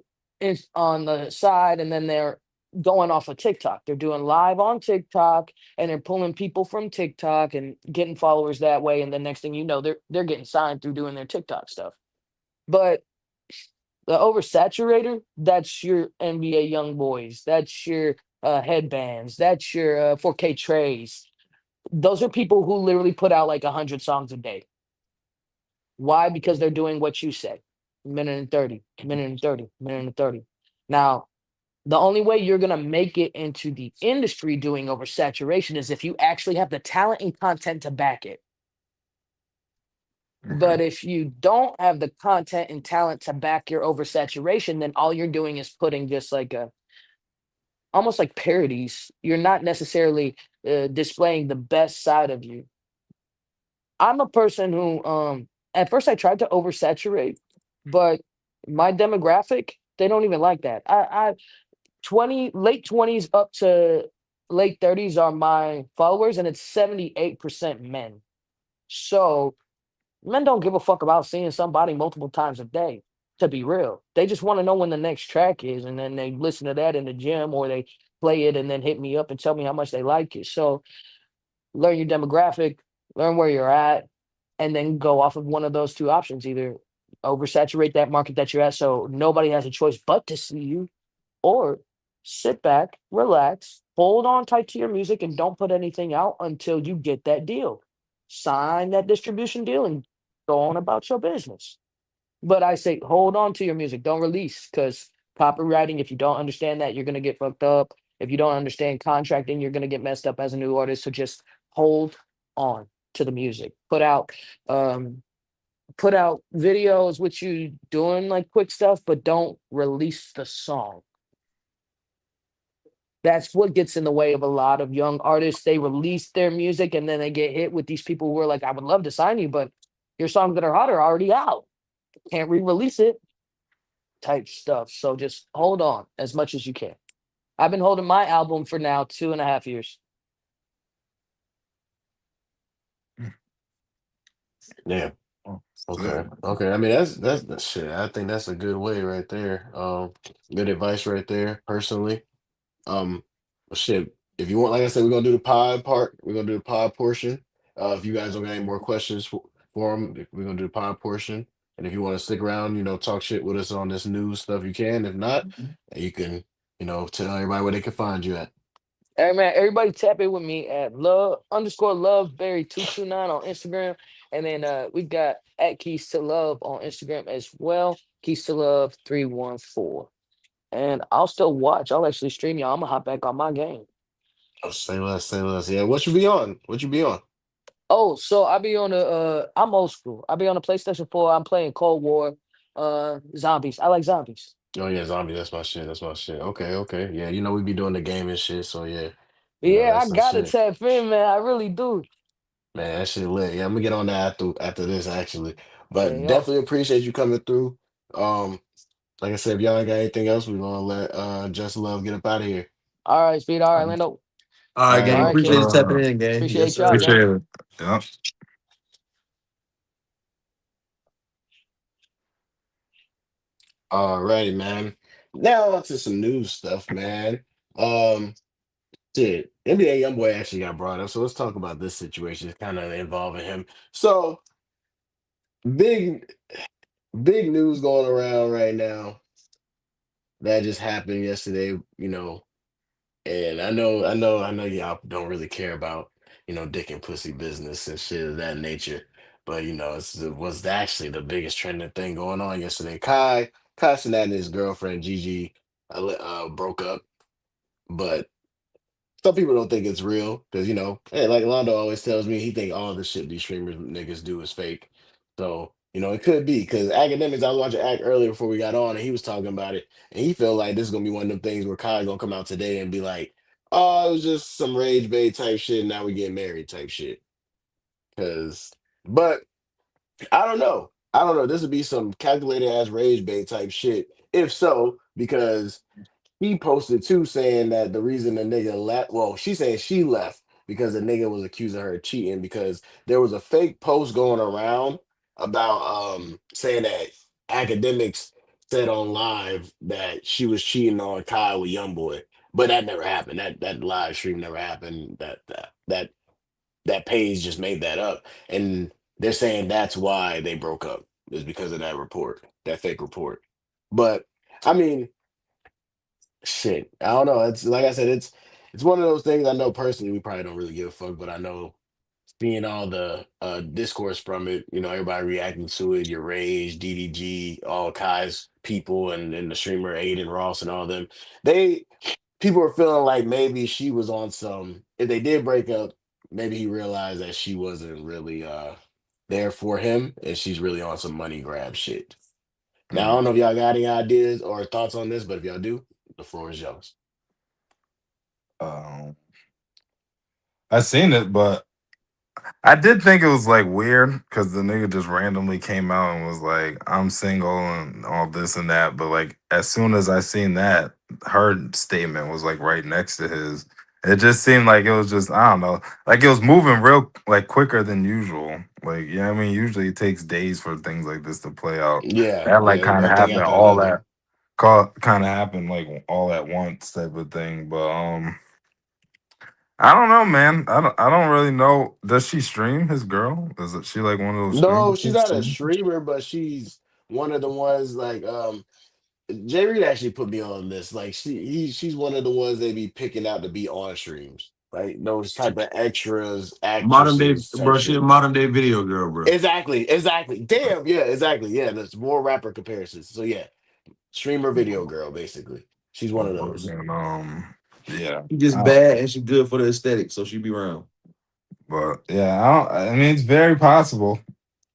D: the side, and then they're going off of TikTok. They're doing live on TikTok and they're pulling people from TikTok and getting followers that way. And the next thing you know, they're getting signed through doing their TikTok stuff. But the oversaturator, that's your NBA young boys, that's your headbands, that's your 4K trays. Those are people who literally put out like 100 songs a day. Why? Because they're doing what you say. Minute and 30, minute and 30, minute and 30. Now, the only way you're going to make it into the industry doing oversaturation is if you actually have the talent and content to back it. But if you don't have the content and talent to back your oversaturation, then all you're doing is putting just like a almost like parodies. You're not necessarily displaying the best side of you. I'm a person who, at first I tried to oversaturate, but my demographic, they don't even like that. I 20, late 20s up to late 30s are my followers, and it's 78% men. So men don't give a fuck about seeing somebody multiple times a day, to be real. They just want to know when the next track is, and then they listen to that in the gym or they play it and then hit me up and tell me how much they like it. So learn your demographic, learn where you're at, and then go off of one of those two options. Either oversaturate that market that you're at so nobody has a choice but to see you, or sit back, relax, hold on tight to your music, and don't put anything out until you get that deal. Sign that distribution deal and go on about your business. But I say hold on to your music, don't release because copywriting, if you don't understand that, you're going to get fucked up. If you don't understand contracting, you're going to get messed up as a new artist. So just hold. on to the music. Um put out videos with you doing like quick stuff, but don't release the song. That's what gets in the way of a lot of young artists. They release their music and then they get hit with these people who are like, I would love to sign you, but your songs that are hot are already out. Can't re-release it type stuff. So just hold on as much as you can. I've been holding my album for now 2.5 years.
C: Yeah.
E: Oh,
C: Okay.
E: good.
C: Okay. I mean, that's shit. I think that's a good way right there. Good advice right there. Personally, um, shit. If you want, like I said, we're gonna do the pod part. We're gonna do the pod portion. If you guys don't got any more questions for them, we're gonna do the pod portion. And if you want to stick around, talk shit with us on this news stuff, you can. If not, you can, tell everybody where they can find you at.
D: Hey man, everybody tap in with me at love_loveberry229 on Instagram. And then we got at Keys to Love on Instagram as well. Keys to Love 314. And I'll still watch. I'll actually stream y'all. I'm gonna hop back on my game.
C: Oh, say less, say less. Yeah, what you be on? What you be on?
D: Oh, so I be on the I'm old school. I be on the PlayStation 4. I'm playing Cold War, zombies. I like zombies.
C: Oh yeah, zombie. That's my shit. That's my shit. Okay, okay. Yeah, we be doing the game and shit. So yeah,
D: Yeah, I
C: that's the
D: gotta
C: shit.
D: tap in, man. I really do.
C: Man, that shit lit. Yeah, I'm gonna get on that after this actually.
D: Yeah,
C: But
D: yo.
C: definitely appreciate you coming through. Um, like I said, if y'all ain't got anything else, we're gonna let Just Love get up out of here.
D: All right, Speed. All right, Lando.
F: All
C: All
F: right,
C: right,
D: All
F: gang.
D: right,
F: Appreciate
D: King.
F: you tapping in, gang. Yes,
D: Appreciate y'all,
F: sir.
D: gang.
E: Appreciate it. Yeah.
C: all righty, man. Now on to some news stuff, man. Um, shit, NBA YoungBoy actually got brought up, so let's talk about this situation. It's kind of involving him. So big, big news going around right now that just happened yesterday. And I know y'all don't really care about, dick and pussy business and shit of that nature. But it was actually the biggest trending thing going on yesterday. Kai Cenat and his girlfriend Gigi broke up, but some people don't think it's real because hey, like Londo always tells me, he think all the shit these streamers niggas do is fake. So it could be because academics. I was watching Act earlier before we got on, and he was talking about it, and he felt like this is gonna be one of them things where Kai gonna come out today and be like, "Oh, it was just some rage bait type shit. Now we getting married type shit." Because, but I don't know. I don't know. This would be some calculated ass rage bait type shit. If so, because he posted too saying that the reason the nigga left, well, she saying she left because the nigga was accusing her of cheating because there was a fake post going around about saying that academics said on live that she was cheating on Kyle with Youngboy. But that never happened. That live stream never happened. That page just made that up. And they're saying that's why they broke up, is because of that report, that fake report. But I mean, shit, I don't know. It's like I said, it's one of those things. I know personally, we probably don't really give a fuck, but I know seeing all the discourse from it, everybody reacting to it, your Rage, DDG, all Kai's people, and the streamer Aiden Ross and all them, they people are feeling like maybe she was on some. If they did break up, maybe he realized that she wasn't really there for him, and she's really on some money grab shit. Now I
E: Mm.
C: don't know if y'all got any ideas or thoughts on this, but if y'all do, the floor is yours.
E: Um, I seen it, but I did think it was like weird because the nigga just randomly came out and was like, "I'm single" and all this and that. But like, as soon as I seen that, her statement was like right next to his. It just seemed like it was just, I don't know, like it was moving real like quicker than usual. Like, I mean, usually it takes days for things like this to play out.
C: Yeah,
E: That like
C: yeah,
E: kind of
C: one thing
E: happened,
C: after
E: all
C: another.
E: that kind of happened like all at once type of thing. But I don't know, man. I don't really know. Does she stream his girl? Is it she like one of those
C: No,
E: streamers?
C: she's not a streamer, but she's one of the ones like Jay Reed actually put me on this. Like she's one of the ones they be picking out to be on streams. Like those type of extras,
F: Modern day,
C: actresses type
F: bro. She a
C: shit.
F: modern day video girl, bro.
C: Exactly, exactly. Damn, yeah, exactly. Yeah, there's more rapper comparisons. So yeah, streamer video girl, basically. She's one of those.
E: And, yeah.
F: She just
E: I,
F: bad and she good for the aesthetic, so she be around.
E: But yeah, I mean, it's very possible.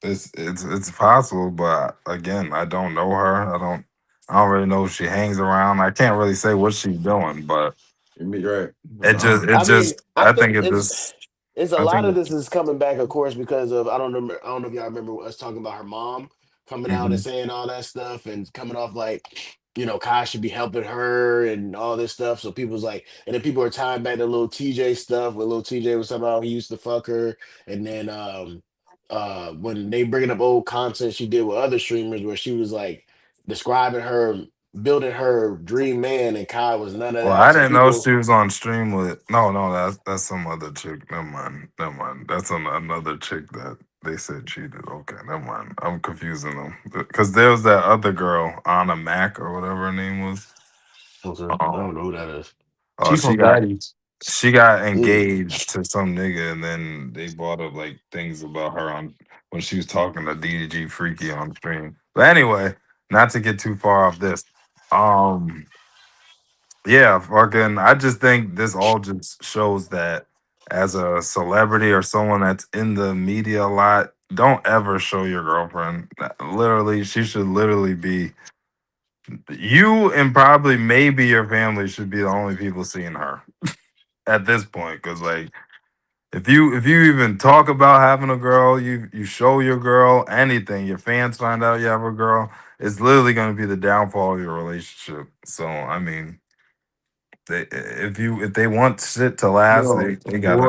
E: It's possible, but again, I don't know her. I don't really know if she hangs around. I can't really say what she's doing, but
F: Right.
C: I mean, I
E: I think
C: think
E: it just
C: it's a
E: I
C: lot
E: think
C: of
E: it,
C: this is coming back, of course, because of I don't know if y'all remember us talking about her mom coming out and
E: mhm.
C: saying all that stuff and coming off like, Kai should be helping her and all this stuff. So people's like, and then people are tying back to little TJ stuff where little TJ was talking about he used to fuck her, and then when they bringing up old content she did with other streamers where she was like describing her building her dream man and Kai was none of
E: Well,
C: that.
E: I
C: So
E: didn't know
C: people
E: she was on stream with. No, that's some other chick. Never mind, never mind. That's another chick that they said cheated. Okay, never mind. I'm confusing them because there was that other girl, Anna Mac or whatever her name was.
C: okay, I don't know who that is.
E: Oh,
F: She from Daddies.
E: she got
C: Mm.
E: engaged to some nigga, and then they brought up like things about her on when she was talking to DDG Freaky on stream. But anyway, not to get too far off this. Um, yeah, fucking. I just think this all just shows that as a celebrity or someone that's in the media a lot, don't ever show your girlfriend. Literally, she should literally be you and probably maybe your family should be the only people seeing her at this point. Because like, if you even talk about having a girl, you show your girl anything, your fans find out you have a girl, it's literally going to be the downfall of your relationship. So I mean. If they want shit to last,
F: Yo,
E: they gotta.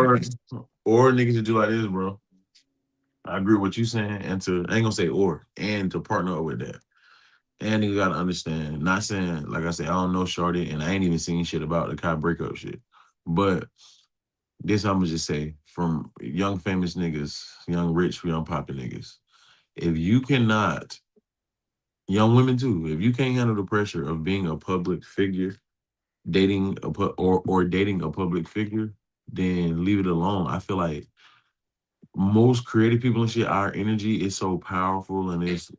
F: or niggas to do like this, bro. I agree with what you saying, and to I ain't gonna say and to partner up with that. And you gotta understand, not saying like I said, I don't know Shorty, and I ain't even seen shit about the Kai breakup shit. But this I'm gonna just say from young famous niggas, young rich, young popular niggas. If you cannot, young women too, if you can't handle the pressure of being a public figure, or dating a public figure, then leave it alone. I feel like most creative people and shit, our energy is so powerful and it's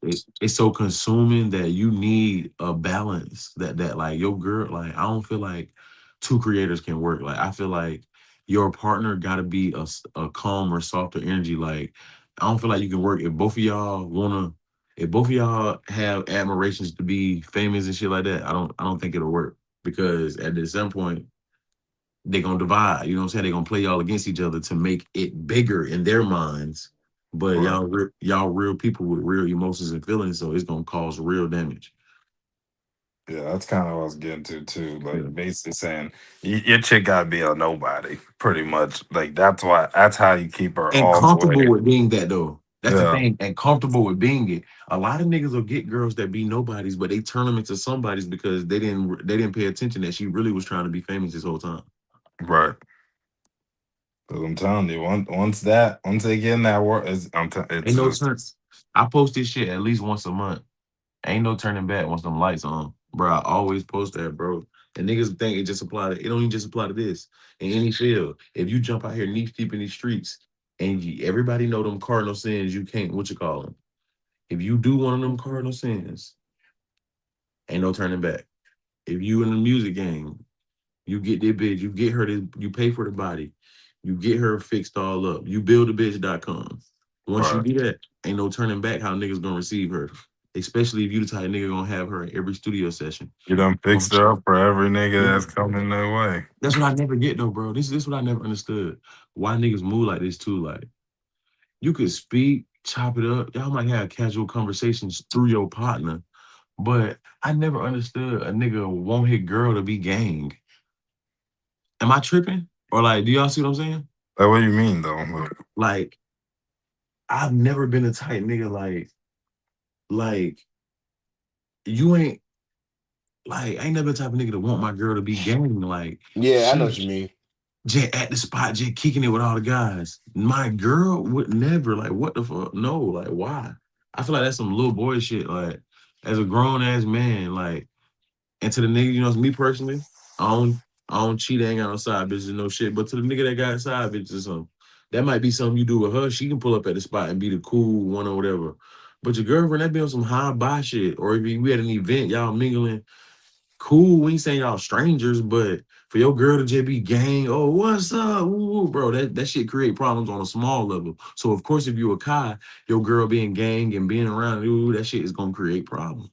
F: so consuming that you need a balance. That like your girl, like I don't feel like two creators can work. Like I feel like your partner got to be a calmer, softer energy. Like I don't feel like you can work if both of y'all wanna. If both of y'all have admirations to be famous and shit like that, I don't think it'll work because at some point they're gonna divide. You know what I'm saying? They're gonna play y'all against each other to make it bigger in their minds. But
E: Right.
F: y'all real people with real emotions and feelings, so it's gonna cause real damage.
E: Yeah, that's kind of what I was getting to too.
F: Yeah.
E: Like basically saying your chick gotta be a nobody, pretty much. Like that's how you keep her
F: And
E: all the
F: comfortable
E: way.
F: with being that though. That's the
E: Yeah,
F: thing. And comfortable with being it. A lot of niggas will get girls that be nobodies, but they turn them into somebodies because they didn't pay attention that she really was trying to be famous this whole time.
E: right. 'Cause I'm telling you, once they get in that work, it's
F: Ain't no
E: just
F: turns. I post this shit at least once a month. Ain't no turning back once them lights on. Bro, I always post that, bro. And niggas think it just apply to it don't even just apply to this. In any field. If you jump out here knee deep in these streets and everybody know them cardinal sins, you can't what you call them. If you do one of them cardinal sins, ain't no turning back. If you in the music game, you get that bitch, you get her to you pay for the body, you get her fixed all up. You build a bitch.com. Once you
E: right.
F: do that, ain't no turning back how niggas gonna receive her. Especially if you the type of nigga gonna have her in every studio session.
E: You done fixed her up for every nigga
F: Yeah.
E: that's coming their way.
F: That's what I never get though, bro. This is what I never understood. Why niggas move like this too. Like you could speak, chop it up. Y'all might have casual conversations through your partner, but I never understood a nigga want his girl to be gang. Am I tripping? Or like, do y'all see what I'm saying?
E: Like, what do you mean though? Like,
F: Like, I've never been a type nigga like you ain't I ain't never the type of nigga to want my girl to be gang. Like
C: Yeah, I know
F: she
C: what you mean.
F: just at the spot, just kicking it with all the guys. My girl would never like what the fuck? No, like why? I feel like that's some little boy shit. Like as a grown ass man, like and to the nigga, you know, me personally, I don't I don't cheat, I ain't got no side bitches, no shit. But to the nigga that got side bitches or something, that might be something you do with her. She can pull up at the spot and be the cool one or whatever. But your girlfriend, that be on some high buy shit. Or if we at an event, y'all mingling, cool. We ain't saying y'all strangers, but For your girl to just be gang, oh, what's up? Ooh, bro, that shit create problems on a small level. So of course, if you a Kai, your girl being gang and being around, ooh, that shit is gonna create problems.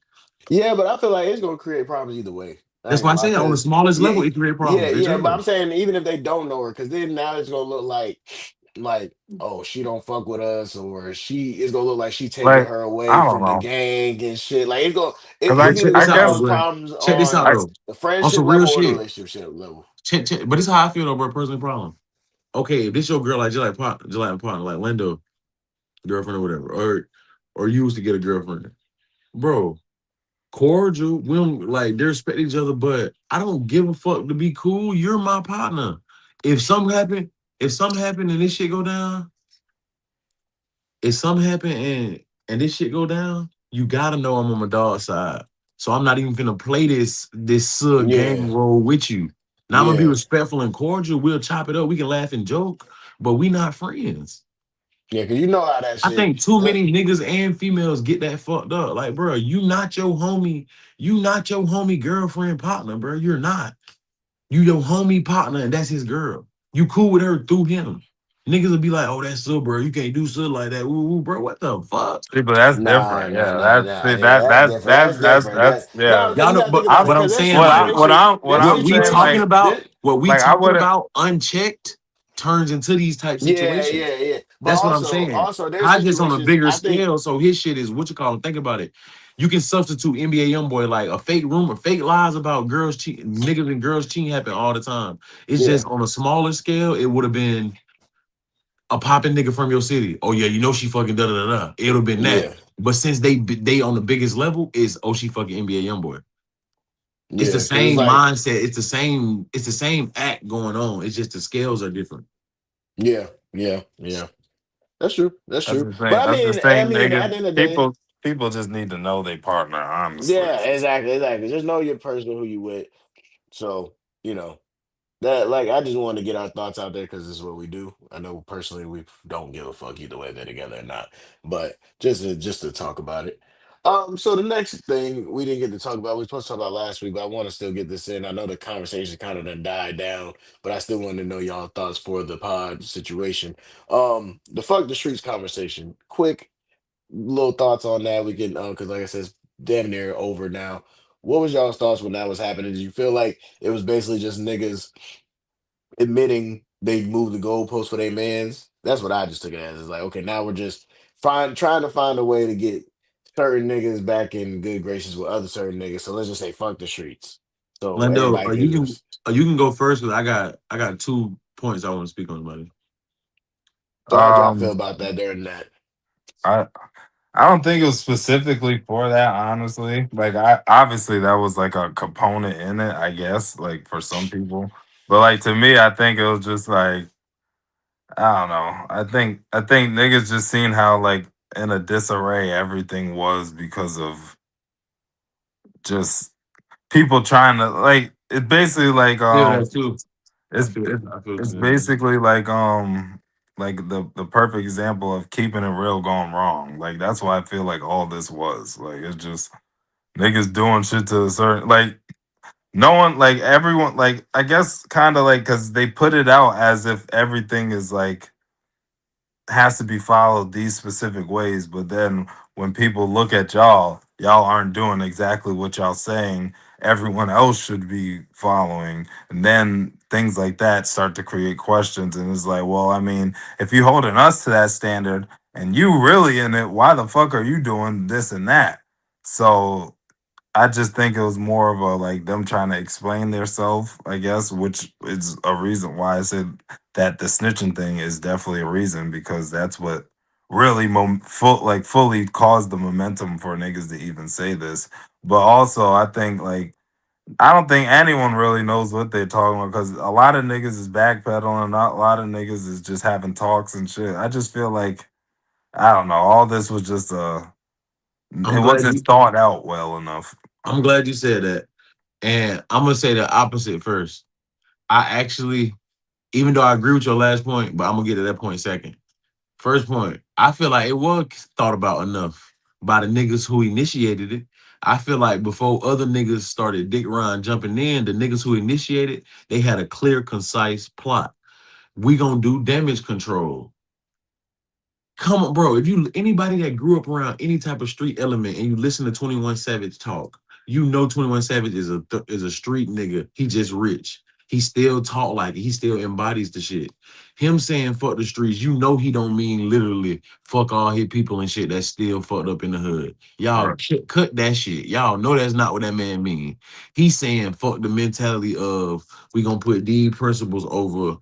C: Yeah, but I feel like it's gonna create problems either way. I
F: That's
C: ain't
F: why I
C: gonna lie,
F: say on the
C: because
F: smallest
C: yeah,
F: level, it create
C: yeah,
F: problems. It
C: yeah. But I'm
F: does.
C: saying even if they don't know her, because then now it's gonna look like oh she don't fuck with us, or she is gonna look like she taking
E: Like
C: her away
E: I don't
C: from the
E: know,
C: gang and shit. Like
E: because
C: it's
F: But
C: either
F: check this
E: I
C: gonna
F: out though,
E: guess
C: cause
F: bro.
C: problems
F: Check this out
E: I
C: on
F: though.
C: the
F: On
C: friendship
F: some real
C: level or the
F: shit.
C: relationship level.
F: But this is how I feel though, bro. Personally, problem. Okay, if this your girl, like just like a partner, like Lindo, girlfriend or whatever, or you used to get a girlfriend, bro. Cordial. We don't like they respect each other, but I don't give a fuck to be cool. You're my partner. If something happen, if something happen and this shit go down, if something happen and this shit go down, you gotta know I'm on my dog side. So I'm not even finna play this gang
C: Yeah,
F: role with you. Now I'm gonna be
C: yeah,
F: respectful and cordial. We'll chop it up. We can laugh and joke, but we not friends.
C: yeah. Because you know how that
F: I
C: shit.
F: think too many niggas and females get that fucked up. Like, bro, you not your homie. You not your homie girlfriend partner, bro. You're not. You your homie partner, and that's his girl. You cool with her through him. Niggas will be like, oh, that's so, bro. You can't do shit like that. Ooh, bro, what the fuck?
E: see, but that's
C: Nah,
E: different.
C: nah,
E: Yeah,
C: nah,
E: that's
C: nah.
E: see,
C: Yeah, that's
E: that's
C: different.
E: that's
C: That's
E: that's
C: different.
E: that's
C: That no,
E: yeah.
C: because
F: Y'all
C: you
F: know,
C: got to think
F: but
C: about
E: I'm
C: it.
F: but I'm
C: Because
F: saying like
E: what
C: there's
F: what
E: I'm
F: we
E: saying
F: talking
C: situations.
E: like
F: about,
C: This,
F: what we
E: like I
F: talking
E: wouldn't.
F: about unchecked turns into these type
C: yeah,
F: situations.
C: yeah, yeah. But
F: That's what I'm saying.
C: also, there's
F: Kai just on a
C: situations.
F: bigger
C: I think,
F: scale, so his shit is what you call it. Think about it. You can substitute NBA YoungBoy like a fake rumor, fake lies about girls cheating, niggas and girls cheating happen all the time. It's
C: yeah,
F: just on a smaller scale. It would have been a popping nigga from your city. Oh yeah, you know she fucking da da da da. It would have been that.
C: yeah,
F: But since they on the biggest level, is oh she fucking NBA YoungBoy. It's the
C: yeah. Because it's
F: same
C: like,
F: mindset. It's the same act going on. It's just the scales are different.
C: yeah, yeah, yeah. That's true. That's
E: That's
C: true.
E: the
C: But
E: thing. That's the
C: I
E: thing,
C: mean, at
E: nigga.
C: the end of the day,
E: People just need to know their partner, honestly.
C: yeah, exactly, exactly. Just know your person who you with. So you know. That like I just wanted to get our thoughts out there because this is what we do. I know personally we don't give a fuck either way they're together or not, but just to talk about it. So the next thing we didn't get to talk about, we were supposed to talk about last week, but I want to still get this in. I know the conversation kind of done died down, but I still want to know y'all thoughts for the pod situation. The fuck the streets conversation. Quick little thoughts on that. We can because like I said, it's damn near over now. What was y'all's thoughts when that was happening? Did you feel like it was basically just niggas admitting they moved the goalpost for their mans? That's what I just took it as. It's like, okay, now we're just trying to find a way to get certain niggas back in good graces with other certain niggas. So let's just say fuck the streets. So
F: Lando,
C: everybody could just
F: you can go first because I got 2 points I want to speak on about it.
C: so how'd y'all feel
E: Um,
C: about that during that?
E: I I don't think it was specifically for that, honestly. Like I obviously that was like a component in it, I guess, like for some people. But like to me, I think it was just like I don't know. I think niggas just seen how like in a disarray everything was because of just people trying to like it basically
F: Feel that too.
E: it's it's
F: I feel
E: it's
F: that.
E: basically like the perfect example of keeping it real gone wrong. Like that's why I feel like all this was. Like it's just niggas doing shit to a certain like no one like everyone like I guess kind of like cuz they put it out as if everything is like has to be followed these specific ways. But then when people look at y'all, y'all aren't doing exactly what y'all saying everyone else should be following. And then things like that start to create questions. And it's like, well, I mean, if you holding us to that standard and you really in it, why the fuck are you doing this and that? So I just think it was more of a like them trying to explain themselves, I guess, which is a reason why I said that the snitching thing is definitely a reason because that's what really fully caused the momentum for niggas to even say this. But also, I think like I don't think anyone really knows what they're talking about because a lot of niggas is backpedaling, not a lot of niggas is just having talks and shit. I just feel like I don't know, all this was just it
F: I'm glad
E: wasn't
F: you
E: thought out well enough.
F: I'm glad you said that. And I'm gonna say the opposite first. I actually, even though I agree with your last point, but I'm gonna get to that point second. First point, I feel like it was thought about enough. by the niggas who initiated it. I feel like before other niggas started dick riding jumping in, the niggas who initiated, they had a clear, concise plot. We gonna do damage control. Come on, bro. If you anybody that grew up around any type of street element and you listen to 21 Savage talk, you know 21 Savage is a street nigga. He just rich. He still talk like it. He still embodies the shit. Him saying fuck the streets, you know he don't mean literally fuck all his people and shit that's still fucked up in the hood. Y'all
E: Right.
F: cut that shit. Y'all know that's not what that man mean. He's saying fuck the mentality of we gonna put these principles over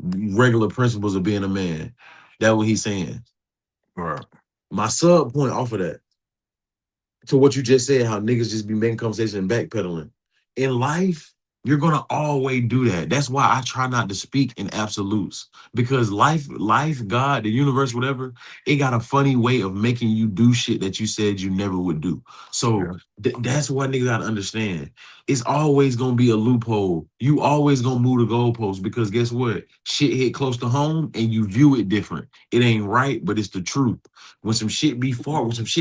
F: regular principles of being a man. That's what he's saying.
E: Right.
F: My sub point off of that to what you just said, how niggas just be making conversation and backpedaling. In life, you're gonna always do that. That's why I try not to speak in absolutes because life, God, the universe, whatever, it got a funny way of making you do shit that you said you never would do. So
E: Yeah.
F: that's what niggas gotta understand. It's always gonna be a loophole. You always gonna move the goalposts because guess what? Shit hit close to home and you view it different. It ain't right, but it's the truth. When some shit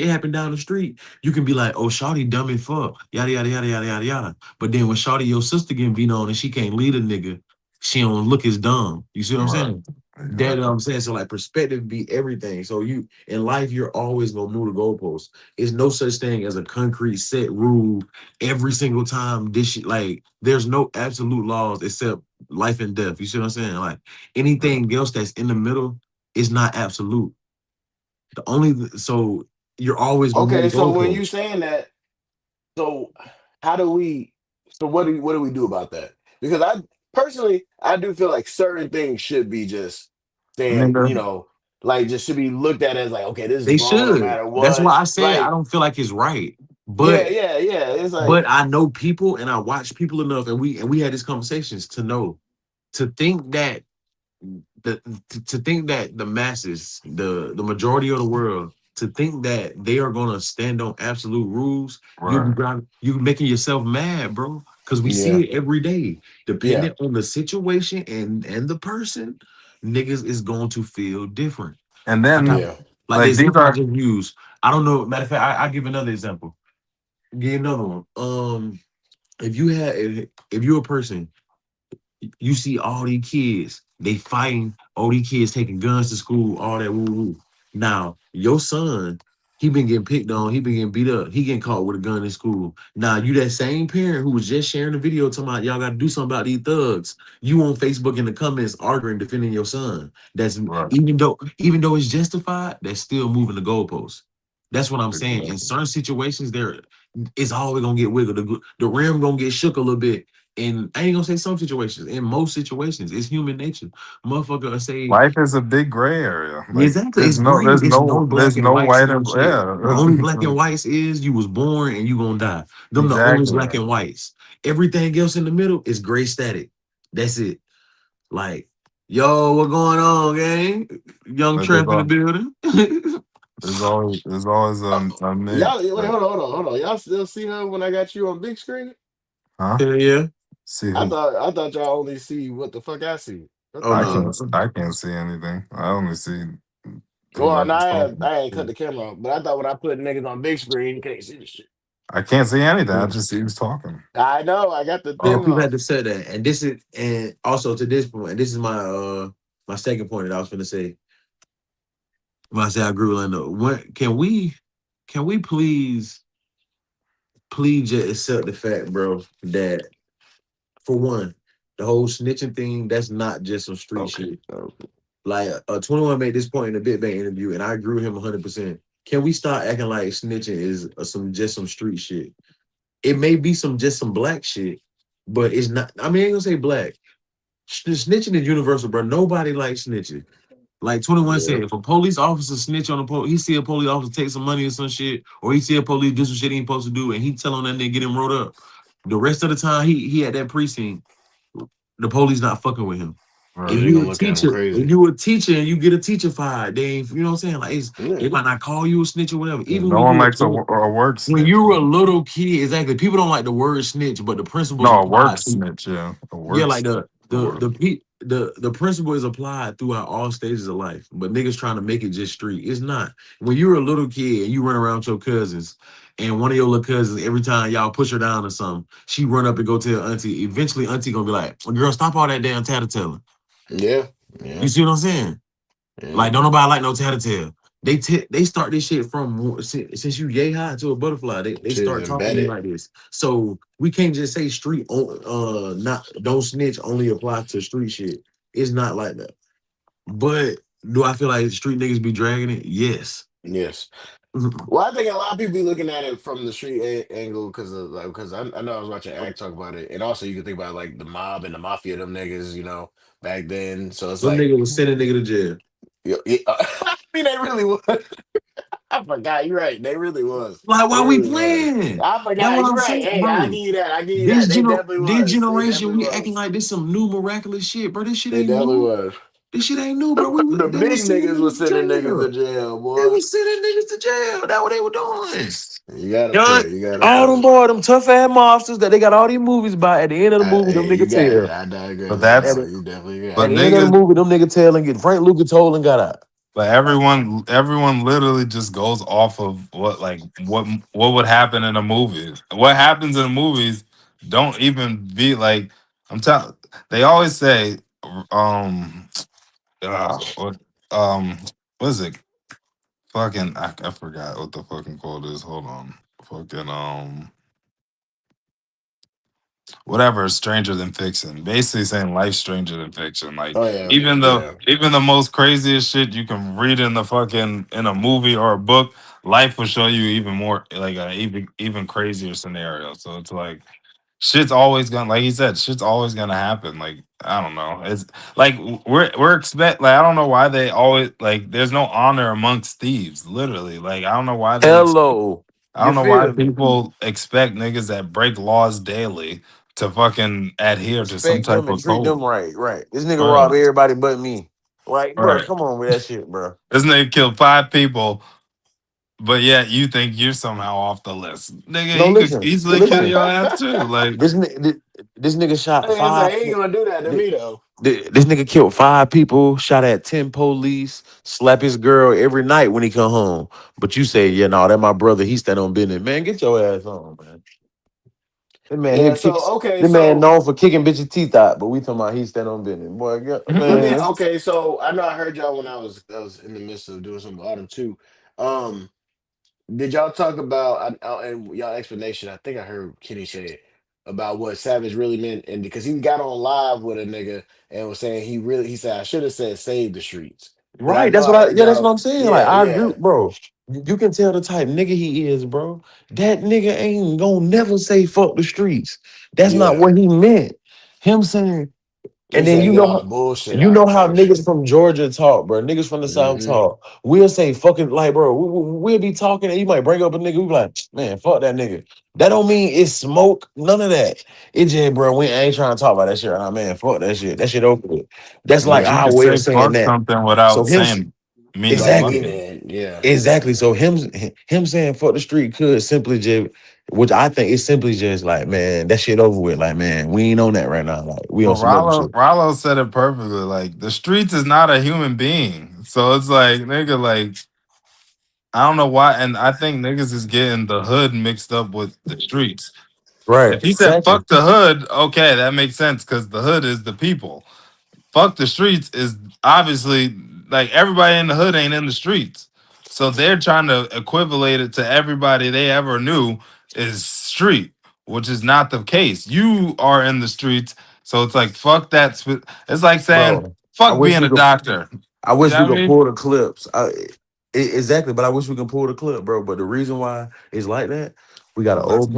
F: happen down the street, you can be like, oh, Shawty dumb as fuck, yada yada yada yada yada yada. But then when Shawty your sister getting beat on and she can't lead a nigga, she don't look as dumb. You see what I'm
E: Right.
F: saying? That's what
E: Exactly.
F: I'm saying. So like perspective be everything. So you in life, you're always gonna move the goalposts. It's no such thing as a concrete set rule every single time. This shit, like there's no absolute laws except life and death. You see what I'm saying? Like
E: Right.
F: anything else that's in the middle is not absolute. The only so you're always gonna move
C: Okay,
F: the
C: so when
F: goalposts.
C: you saying that, so how do we? So what do we do about that? Because I personally, I do feel like certain things should be just saying,
E: Nigga,
C: like just should be looked at as like, okay, this is
F: They
C: wrong no
F: should.
C: matter
F: That's
C: what.
F: why I said I
C: Like,
F: don't feel like it's right.
C: yeah,
F: But
C: yeah, yeah. It's like,
F: but I know people and I watch people enough and we had these conversations to know to think that the to think that the masses, the majority of the world, to think that they are gonna stand on absolute rules,
E: right.
F: you making yourself mad, bro. Cause we see
C: yeah,
F: it every day.
C: yeah,
F: Depending on the situation and the person, niggas is going to feel different.
E: And
F: Like I,
E: then
C: yeah.
F: like the
E: like these
F: example I
E: are
F: just used. I don't know. Matter of fact, I give another example. Give another one. If you had if you're a person you see all these kids, they fighting, all these kids taking guns to school, all that woo woo. Now, your son, he been getting picked on, he been getting beat up, he getting caught with a gun in school. Now, you that same parent who was just sharing the video talking about y'all gotta do something about these thugs. You on Facebook in the comments arguing, defending your son. That's
E: right.
F: even though it's justified, that's still moving the goalposts. That's what I'm saying. In
E: Exactly.
F: certain situations, there it's always gonna get wiggled. The rim gonna get shook a little bit and I ain't gonna say some situations. In most situations, it's human nature. Motherfucker will say,
E: Life is a big gray area.
F: yeah,
E: Like
F: exactly. It's gray. It's no black
E: there's
F: and
E: no
F: whites
E: white
F: in
E: and
F: this shit. The
E: yeah.
F: only black and whites is you was born and you gonna die. Them the only
E: Exactly.
F: black and whites. Everything else in the middle is gray static. That's it. Like, yo, what going on, gang? Young
E: Like
F: Tramp in the building.
E: there's always a
C: Y'all,
E: mix.
C: wait,
E: Like,
C: hold on. Y'all still see her when I got you on big screen?
E: huh?
F: Hell yeah.
E: See who?
C: I thought y'all only see what the fuck I see. What
F: Oh
C: the
E: I
C: fuck?
F: no.
E: can't I can't see anything. I only see
C: Well, no,
E: whoever's talking.
C: I ain't cut the camera off, but I thought when I put niggas on big screen, you can't see the shit.
E: I can't see anything. I
F: Mm.
E: just see who's talking.
C: I know, I got the
F: Yeah,
C: thing
E: Oh,
F: people had to
C: off.
F: say that. And this is and also to this point, and this is my second point that I was gonna say. When I say I agree with Lando, when can we please just accept the fact, bro, that for one, the whole snitching thing, that's not just some street
C: Okay.
F: shit. Like 21 made this point in the Big Bang interview, and I agree with him 100%. Can we start acting like snitching is some street shit? It may be some black shit, but it's not. I mean, I ain't gonna say black. Snitching is universal, bro. Nobody likes snitching. Like 21
C: Yeah.
F: said, if a police officer snitch on a police, he see a police officer take some money or some shit, or he see a police do some shit he ain't supposed to do, and he tell on that nigga get him rolled up. The rest of the time he at that precinct, the police not fucking with him.
C: Yeah,
E: right.
C: they gonna look at him
F: If
C: crazy.
F: you a teacher and you get a teacher fired, they ain't, you know what I'm saying? Like
C: Yeah.
F: they might not call you a snitch or whatever.
E: Yeah,
F: Even
E: no
F: when
E: one
F: you
E: likes a work
F: when
E: snitch.
F: you were a little kid, exactly. People don't like the word snitch, but the principles
E: No, a work
F: apply to
E: snitch. Yeah, a
F: yeah,
E: work
F: like
E: snitch. The word.
F: the principle is applied throughout all stages of life, but niggas trying to make it just street. It's not. When you're a little kid and you run around with your cousins, and one of your little cousins, every time y'all push her down or something, she run up and go tell auntie. Eventually, auntie gonna be like, "Girl, stop all that damn tattletale."
C: Yeah,
F: You
C: yeah,
F: see what I'm saying?
C: yeah.
F: Like, don't nobody like no tattletale. They start this shit from since you yay high to a butterfly. They
C: Shit is
F: start talking to you
C: embedded.
F: like this. So we can't just say not don't snitch only apply to street shit. It's not like that. But do I feel like street niggas be dragging it? Yes.
C: Yes. Well, I think a lot of people be looking at it from the street angle because of like because I know I was watching Act talk about it, and also you can think about like the mob and the mafia, them niggas, back then. So it's
F: Them
C: like,
F: niggas was sending nigga to jail.
C: I mean, they really was. I forgot. You're right. They really was.
F: Like,
C: They
F: why we
C: really was.
F: playing?
C: I
F: That's
C: forgot.
F: what
C: You're
F: I'm
C: right.
F: saying,
C: Hey, I
F: bro.
C: give you that. I give you that. They definitely
F: This
C: was. They
F: generation,
C: definitely
F: we acting
C: was.
F: like this some new miraculous shit, bro. This shit
C: They
F: ain't
C: definitely
F: new.
C: was.
F: This shit ain't new, bro.
C: The
F: They
C: big
F: was sending
C: niggas was
F: niggas to
C: sending niggas to
F: jail.
C: jail,
F: They
C: boy.
F: was sending niggas to jail. That's what they were doing.
C: You got a
F: Yeah,
C: point. You got a
F: all them
C: point.
F: boy, them tough ass mobsters that they got all these movies by. At the end of the movie, them
C: Hey, you
F: niggas
C: got it.
F: tell.
C: I digress.
E: But
C: I
F: At
E: that's
C: know
F: the,
C: you definitely
F: at
E: but
C: got
F: the
C: it.
F: end of the
E: niggas
F: movie, them niggas tell and get Frank Lucas told and got out.
E: but everyone literally just goes off of what would happen in a movie. What happens in movies don't even be like I'm telling. They always say, um, what um, what is it? Fucking, I forgot what the fucking quote is. Hold on, fucking whatever is stranger than fiction. Basically saying life's stranger than fiction. Like
C: Oh yeah,
E: even
C: yeah.
E: even the most craziest shit you can read in the fucking in a movie or a book, life will show you even more like a even crazier scenario. So it's like shit's always gonna like he said, shit's always gonna happen. Like I don't know. It's like we're expect like I don't know why they always like there's no honor amongst thieves, literally. Like I don't know why they
F: Hello.
E: I
F: You
E: don't know why
F: feel me?
E: people expect niggas that break laws daily to fucking adhere to some
F: Respect
E: type
F: them and
E: of
F: treat them
E: code.
F: right. Right. This nigga rob
E: Right.
F: everybody but me. Like, bro,
E: Right.
F: come on with that shit, bro.
E: This nigga killed 5 people, but yet you think you're somehow off the list. Nigga,
F: No,
E: he could
F: listen,
E: easily kill
F: listen.
E: your ass too. Like,
F: This nigga shot
C: I ain't gonna
F: five.
C: say he ain't gonna do that to me though.
F: This nigga killed 5 people, shot at 10 police, slap his girl every night when he come home. But you say, yeah, no, that my brother. He stand on business. Man, get your ass on, man. That man,
C: Yeah.
F: him
C: So
F: kicks.
C: okay.
F: The man
C: So
F: known for kicking bitches' teeth out, but we talking about he stand on business. Boy,
C: let me.
F: man.
C: Okay. So I know I heard y'all when I was in the midst of doing some autumn too. Um, did y'all talk about and y'all explanation? I think I heard Kenny say it about what Savage really meant, and because he got on live with a nigga and was saying he said I should have said save the streets because I
F: Right,
C: know
F: that's
C: I
F: what I.
C: heard
F: Yeah, that's what
C: y'all.
F: I'm saying. Like
C: Yeah,
F: I agree,
C: yeah,
F: bro. You can tell the type nigga he is, bro. That nigga ain't gonna never say fuck the streets. That's not
C: yeah.
F: what he meant. Him saying.
C: He
F: And then
C: said get all the bullshit
F: you
C: out
F: know
C: of
F: how
C: type shit.
F: niggas from Georgia talk, bro. Niggas from the South
C: Hmm.
F: talk. We'll say fucking like, bro. We'll be talking, and you might bring up a nigga. We be like, man, fuck that nigga. That don't mean it's smoke. None of that. It just, bro. We ain't trying to talk about that shit. Right now, man, fuck that shit. That shit over with. That's like
E: but you
F: our
E: could
F: way of
E: say
F: saying
E: fuck
F: that.
E: something
F: So
E: without
F: him,
E: saying meaning
C: Like
E: fuck
F: exactly,
E: it.
C: meaning, yeah.
F: exactly. So him saying fuck the street could simply just, which I think is simply just like, man, that shit over with. Like, man, we ain't on that right now. Like, we
E: But
F: on some other shit.
E: Rollo said it perfectly. Like the streets is not a human being. So it's like nigga, like I don't know why, and I think niggas is getting the hood mixed up with the streets.
F: Right.
E: If he said
F: Exactly.
E: fuck the hood, okay, that makes sense because the hood is the people. Fuck the streets is obviously like everybody in the hood ain't in the streets. So they're trying to equivalate it to everybody they ever knew is street, which is not the case. You are in the streets, so it's like fuck that. It's like saying
F: Bro, I
E: fuck
F: wish
E: being
F: we
E: a
F: could.
E: doctor.
F: I
E: You
F: wish
E: know
F: we
E: what I
F: could
E: mean?
F: pull the clips. Exactly, but I wish we could pull the clip, bro. But the reason why it's like that, we got an
E: That's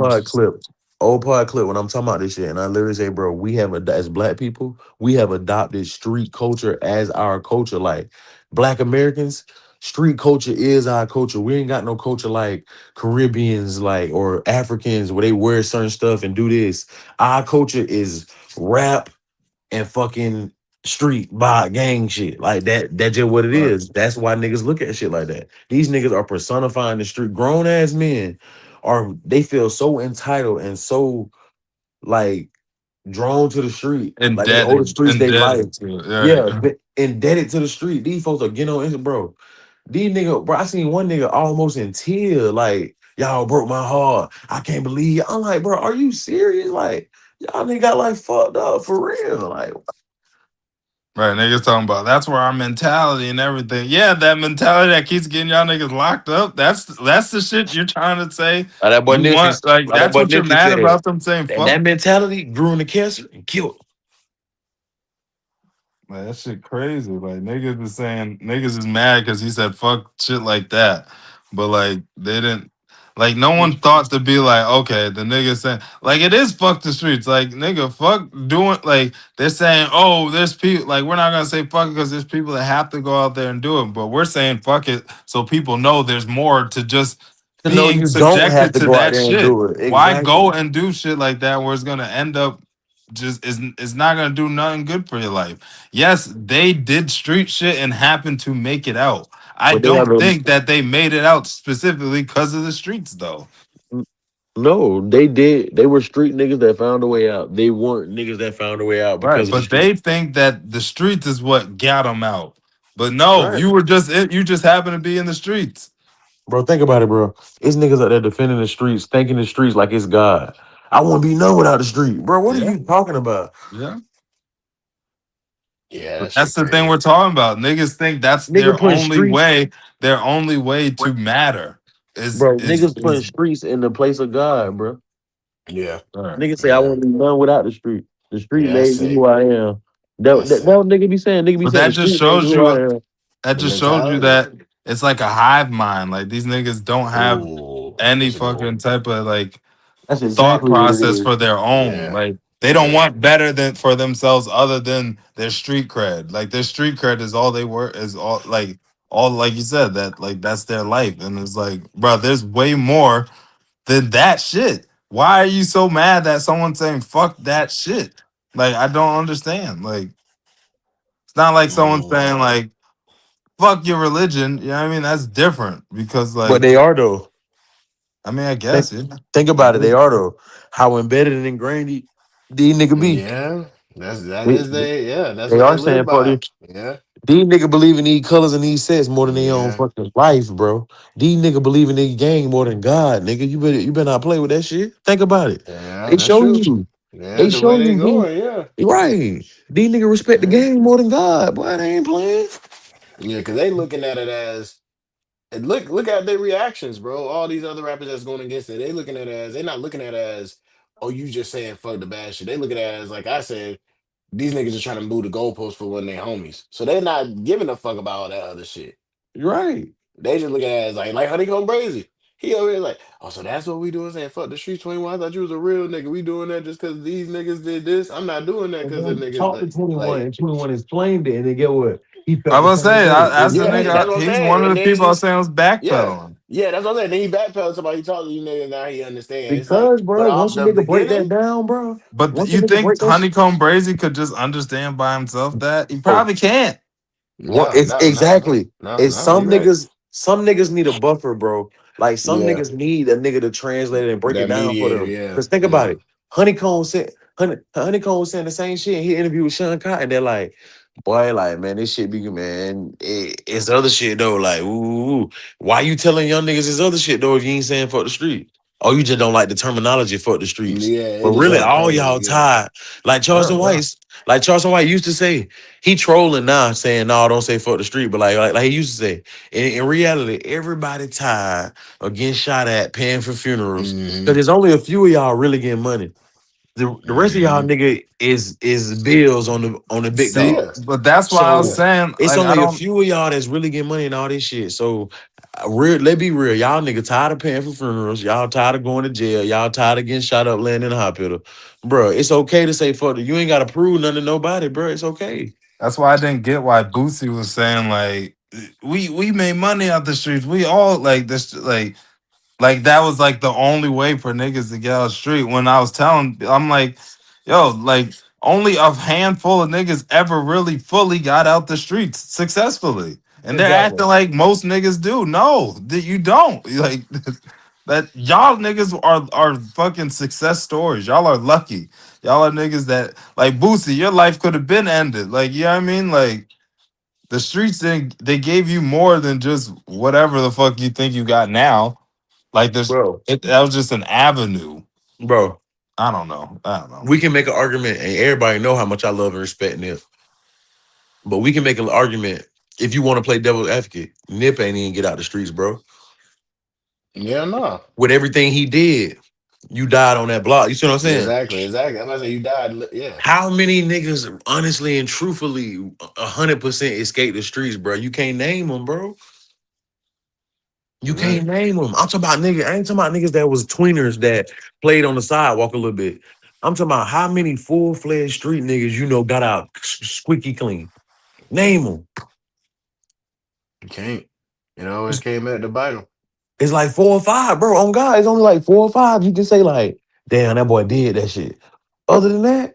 F: old pod clip. When I'm talking about this shit, and I literally say, bro, we have as black people, we have adopted street culture as our culture. Like black Americans, street culture is our culture. We ain't got no culture like Caribbeans, like or Africans, where they wear certain stuff and do this. Our culture is rap and fucking street by gang shit. Like that, that's just what it
E: right.
F: is. That's why niggas look at shit like that. These niggas are personifying the street. Grown ass men they feel so entitled and so like drawn to the street. Like they owe the
E: Indebted,
F: streets they life.
E: indebted to it.
F: Yeah,
E: Right.
F: indebted to the street. These folks are getting on it, bro. These nigga, bro, I seen one nigga almost in tears, like, y'all broke my heart. I can't believe. I'm like, bro, are you serious? Like, y'all nigga got like fucked up for real. Like,
E: Right, niggas talking about that's where our mentality and everything. Yeah, that mentality that keeps getting y'all niggas locked up. That's the shit you're trying to say.
F: that boy
E: You
F: Nipsey,
E: want like
F: that
E: that's
F: boy
E: what you're
F: Nipsey
E: mad
F: said,
E: about them saying
F: and
E: fuck.
F: that mentality grew into cancer and killed.
E: Like that shit crazy. Like niggas is saying niggas is mad because he said fuck shit like that. But like they didn't like no one thought to be like, okay, the nigga saying like it is fuck the streets. Like nigga, fuck doing like they're saying, oh, there's people like we're not gonna say fuck it because there's people that have to go out there and do it, but we're saying fuck it so people know there's more to just
F: To know
E: being
F: you don't have
E: subjected
F: to
E: to
F: go out
E: that
F: there and
E: shit.
F: do it.
E: Why
F: Exactly.
E: go and do shit like that where it's gonna end up just is not gonna do nothing good for your life. Yes, they did street shit and happened to make it out. I
F: But they have
E: don't
F: a
E: think that they made it out specifically because of the streets, though.
F: no, they did. They were street niggas that found a way out. They weren't niggas that found a way out
E: Right.
F: because of the
E: But
F: street.
E: they think that the streets is what got them out. But no,
F: Right.
E: you just happen to be in the streets.
F: Bro, think about it, bro. It's niggas out there defending the streets, thinking the streets like it's God. I wouldn't be none without the street. Bro, what are
E: Yeah.
F: you talking about?
E: Yeah.
C: Yeah,
E: But
C: that
E: that's
C: shit
E: the thing
C: crazy.
E: we're talking about. Niggas think that's
F: Nigga putting streets,
E: their only way to matter is
F: bro,
E: is
F: niggas putting
E: is
F: streets in the place of God, bro.
C: Yeah,
E: all right.
F: Niggas say I
C: yeah,
F: wouldn't be none without the street. The street
C: yeah. That's
F: made me
C: sick.
F: who I am.
C: That's
F: That
C: sick.
F: what nigga be saying. Nigga be
E: But
F: saying the
E: that just
F: street made me
E: shows
F: who I
E: you
F: am.
E: that
C: The
E: just showed you
C: mentality.
E: that it's like a hive mind. Like these niggas don't have
C: Ooh,
E: any
C: that's a good
E: fucking
C: one.
E: type of like
F: That's
E: thought
F: exactly what it
E: process
F: is.
E: for their own.
C: Yeah,
E: Like they don't
C: yeah.
E: want better than for themselves other than their street cred. Like their street cred is all they were is all like you said that like that's their life. And it's like, bro, there's way more than that shit. Why are you so mad that someone's saying fuck that shit? Like I don't understand. Like it's not like someone saying
C: Mm,
E: like fuck your religion. You know what I mean? That's different because
F: But
E: like
F: they are though.
E: I mean I
F: Think,
E: guess yeah.
F: think
E: I
F: about it. They
E: do.
F: are though. How embedded and ingrained these nigga be.
C: yeah, that
F: They,
C: is they. Yeah, that's
F: they
C: what
F: are
C: they live
F: saying fuck
C: by.
F: this.
C: Yeah,
F: These nigga believe in these colors and these sets more than their own
C: yeah,
F: fucking life, bro. These nigga believe in their gang more than God, nigga. You better not play with that shit. Think about it.
C: yeah.
F: They
C: That's
F: show
C: true.
F: you.
C: Yeah,
F: They
C: the way
F: show
C: they
F: you these
C: going. Yeah,
F: right. These nigga respect the
C: yeah,
F: game more than God. Boy, they ain't playing.
C: yeah. Because they looking at it as and look at their reactions, bro. All these other rappers that's going against it, they looking at it as they not looking at it as oh you just saying fuck the bad shit. They looking at it as like I said. These niggas are trying to move the goalposts for one of their homies. So they're not giving a fuck about all that other shit.
F: Right.
C: They just look at it as like Honeycomb Brazy. He over here like, oh, so that's what we doing saying fuck the streets 21. I thought you was a real nigga. We doing that just because these niggas did this. I'm not doing that
F: And
C: because the
F: then
C: niggas
F: talk to 21
C: like
F: and 21 explained it, and then get what? He
E: I
F: felt the
E: was
F: same
E: say
F: way.
E: that's the
C: yeah, that's
E: nigga.
C: what I'm
E: He's
C: saying.
E: one of
C: And
E: the
C: then
E: people I
C: he
E: was saying was
C: yeah.
E: backpedaling.
C: Yeah, that's what I'm saying. Then he backpedaled somebody he talked to you niggas, now he understand. It's like,
F: Because,
C: but
F: bro,
C: off
F: once a
C: the
F: nigga break
C: beginning,
F: that down, bro,
E: But
F: once a
E: you
F: nigga
E: think
F: break that
E: Honeycomb Brazy could just understand by himself that he
F: oh,
E: probably can't.
F: well,
C: no,
F: it's
C: no, no, no,
F: exactly.
C: no,
F: It's
C: no, you're right.
F: some niggas need a buffer, bro. Like some
C: Yeah.
F: niggas need a nigga to translate it and break it
C: That
F: down for
C: mediator,
F: them.
C: yeah.
F: Cause think about
C: Yeah.
F: it. Honeycomb was saying the same shit. He interviewed with Sean Cotton. They're like, boy, like, man, this shit be man. It's other shit though. Like, ooh, why you telling young niggas this other shit though if you ain't saying fuck the street? Oh, you just don't like the terminology fuck the streets.
C: Yeah,
F: But
C: it just
F: really,
E: Yeah,
C: sounds
F: all
C: crazy.
F: y'all
C: Yeah.
F: tired. Like
E: yeah,
F: Charleston
E: yeah.
F: White, used to say, he trolling now, saying no, don't say fuck the street. But like he used to say, in reality, everybody tired of getting shot at, paying for funerals. Cause
C: Hmm.
F: there's only a few of y'all really getting money. The rest of y'all
C: Hmm.
F: nigga is bills on the big
E: See,
F: dogs.
C: Yeah.
E: but that's why I was
F: So
C: Yeah.
E: saying
F: it's
E: like I
F: only a
E: don't.
F: few of y'all that's really getting money and all this shit. So let's be real. Y'all nigga tired of paying for funerals. Y'all tired of going to jail. Y'all tired of getting shot up, laying in the hospital. Bro, it's okay to say fuck it. You ain't gotta prove nothing to nobody, bro. It's okay.
E: That's why I didn't get why Boosie was saying like we made money out the streets. We all like this like that was like the only way for niggas to get out the street. When I was telling, I'm like, yo, like only a handful of niggas ever really fully got out the streets successfully, and they're
F: Exactly.
E: acting like most niggas do. No, that you don't. Like That y'all niggas are fucking success stories. Y'all are lucky. Y'all are niggas that like Boosie, your life could have been ended. Like, you know what I mean? Like the streets they gave you more than just whatever the fuck you think you got now. Like this
F: bro,
E: that was just an avenue.
F: bro.
E: I don't know. I don't know.
F: We can make an argument, and everybody know how much I love and respect Nip. But we can make an argument if you want to play devil's advocate. Nip ain't even get out the streets, bro.
C: Yeah, no.
F: With everything he did, you died on that block. You see what I'm saying?
C: Exactly, exactly. I'm about to say you died. Yeah.
F: How many niggas, honestly and truthfully, 100% escape the streets, bro? You can't name them, bro. You
C: Right.
F: can't name them. I'm talking about niggas. I ain't talking about niggas that was tweeners that played on the sidewalk a little bit. I'm talking about how many full-fledged street niggas you know got out squeaky clean. Name them.
C: You can't. It always came back to bite him.
F: It's like 4 or 5, bro. On God, it's only like 4 or 5. You can say like, damn, that boy did that shit. Other than that,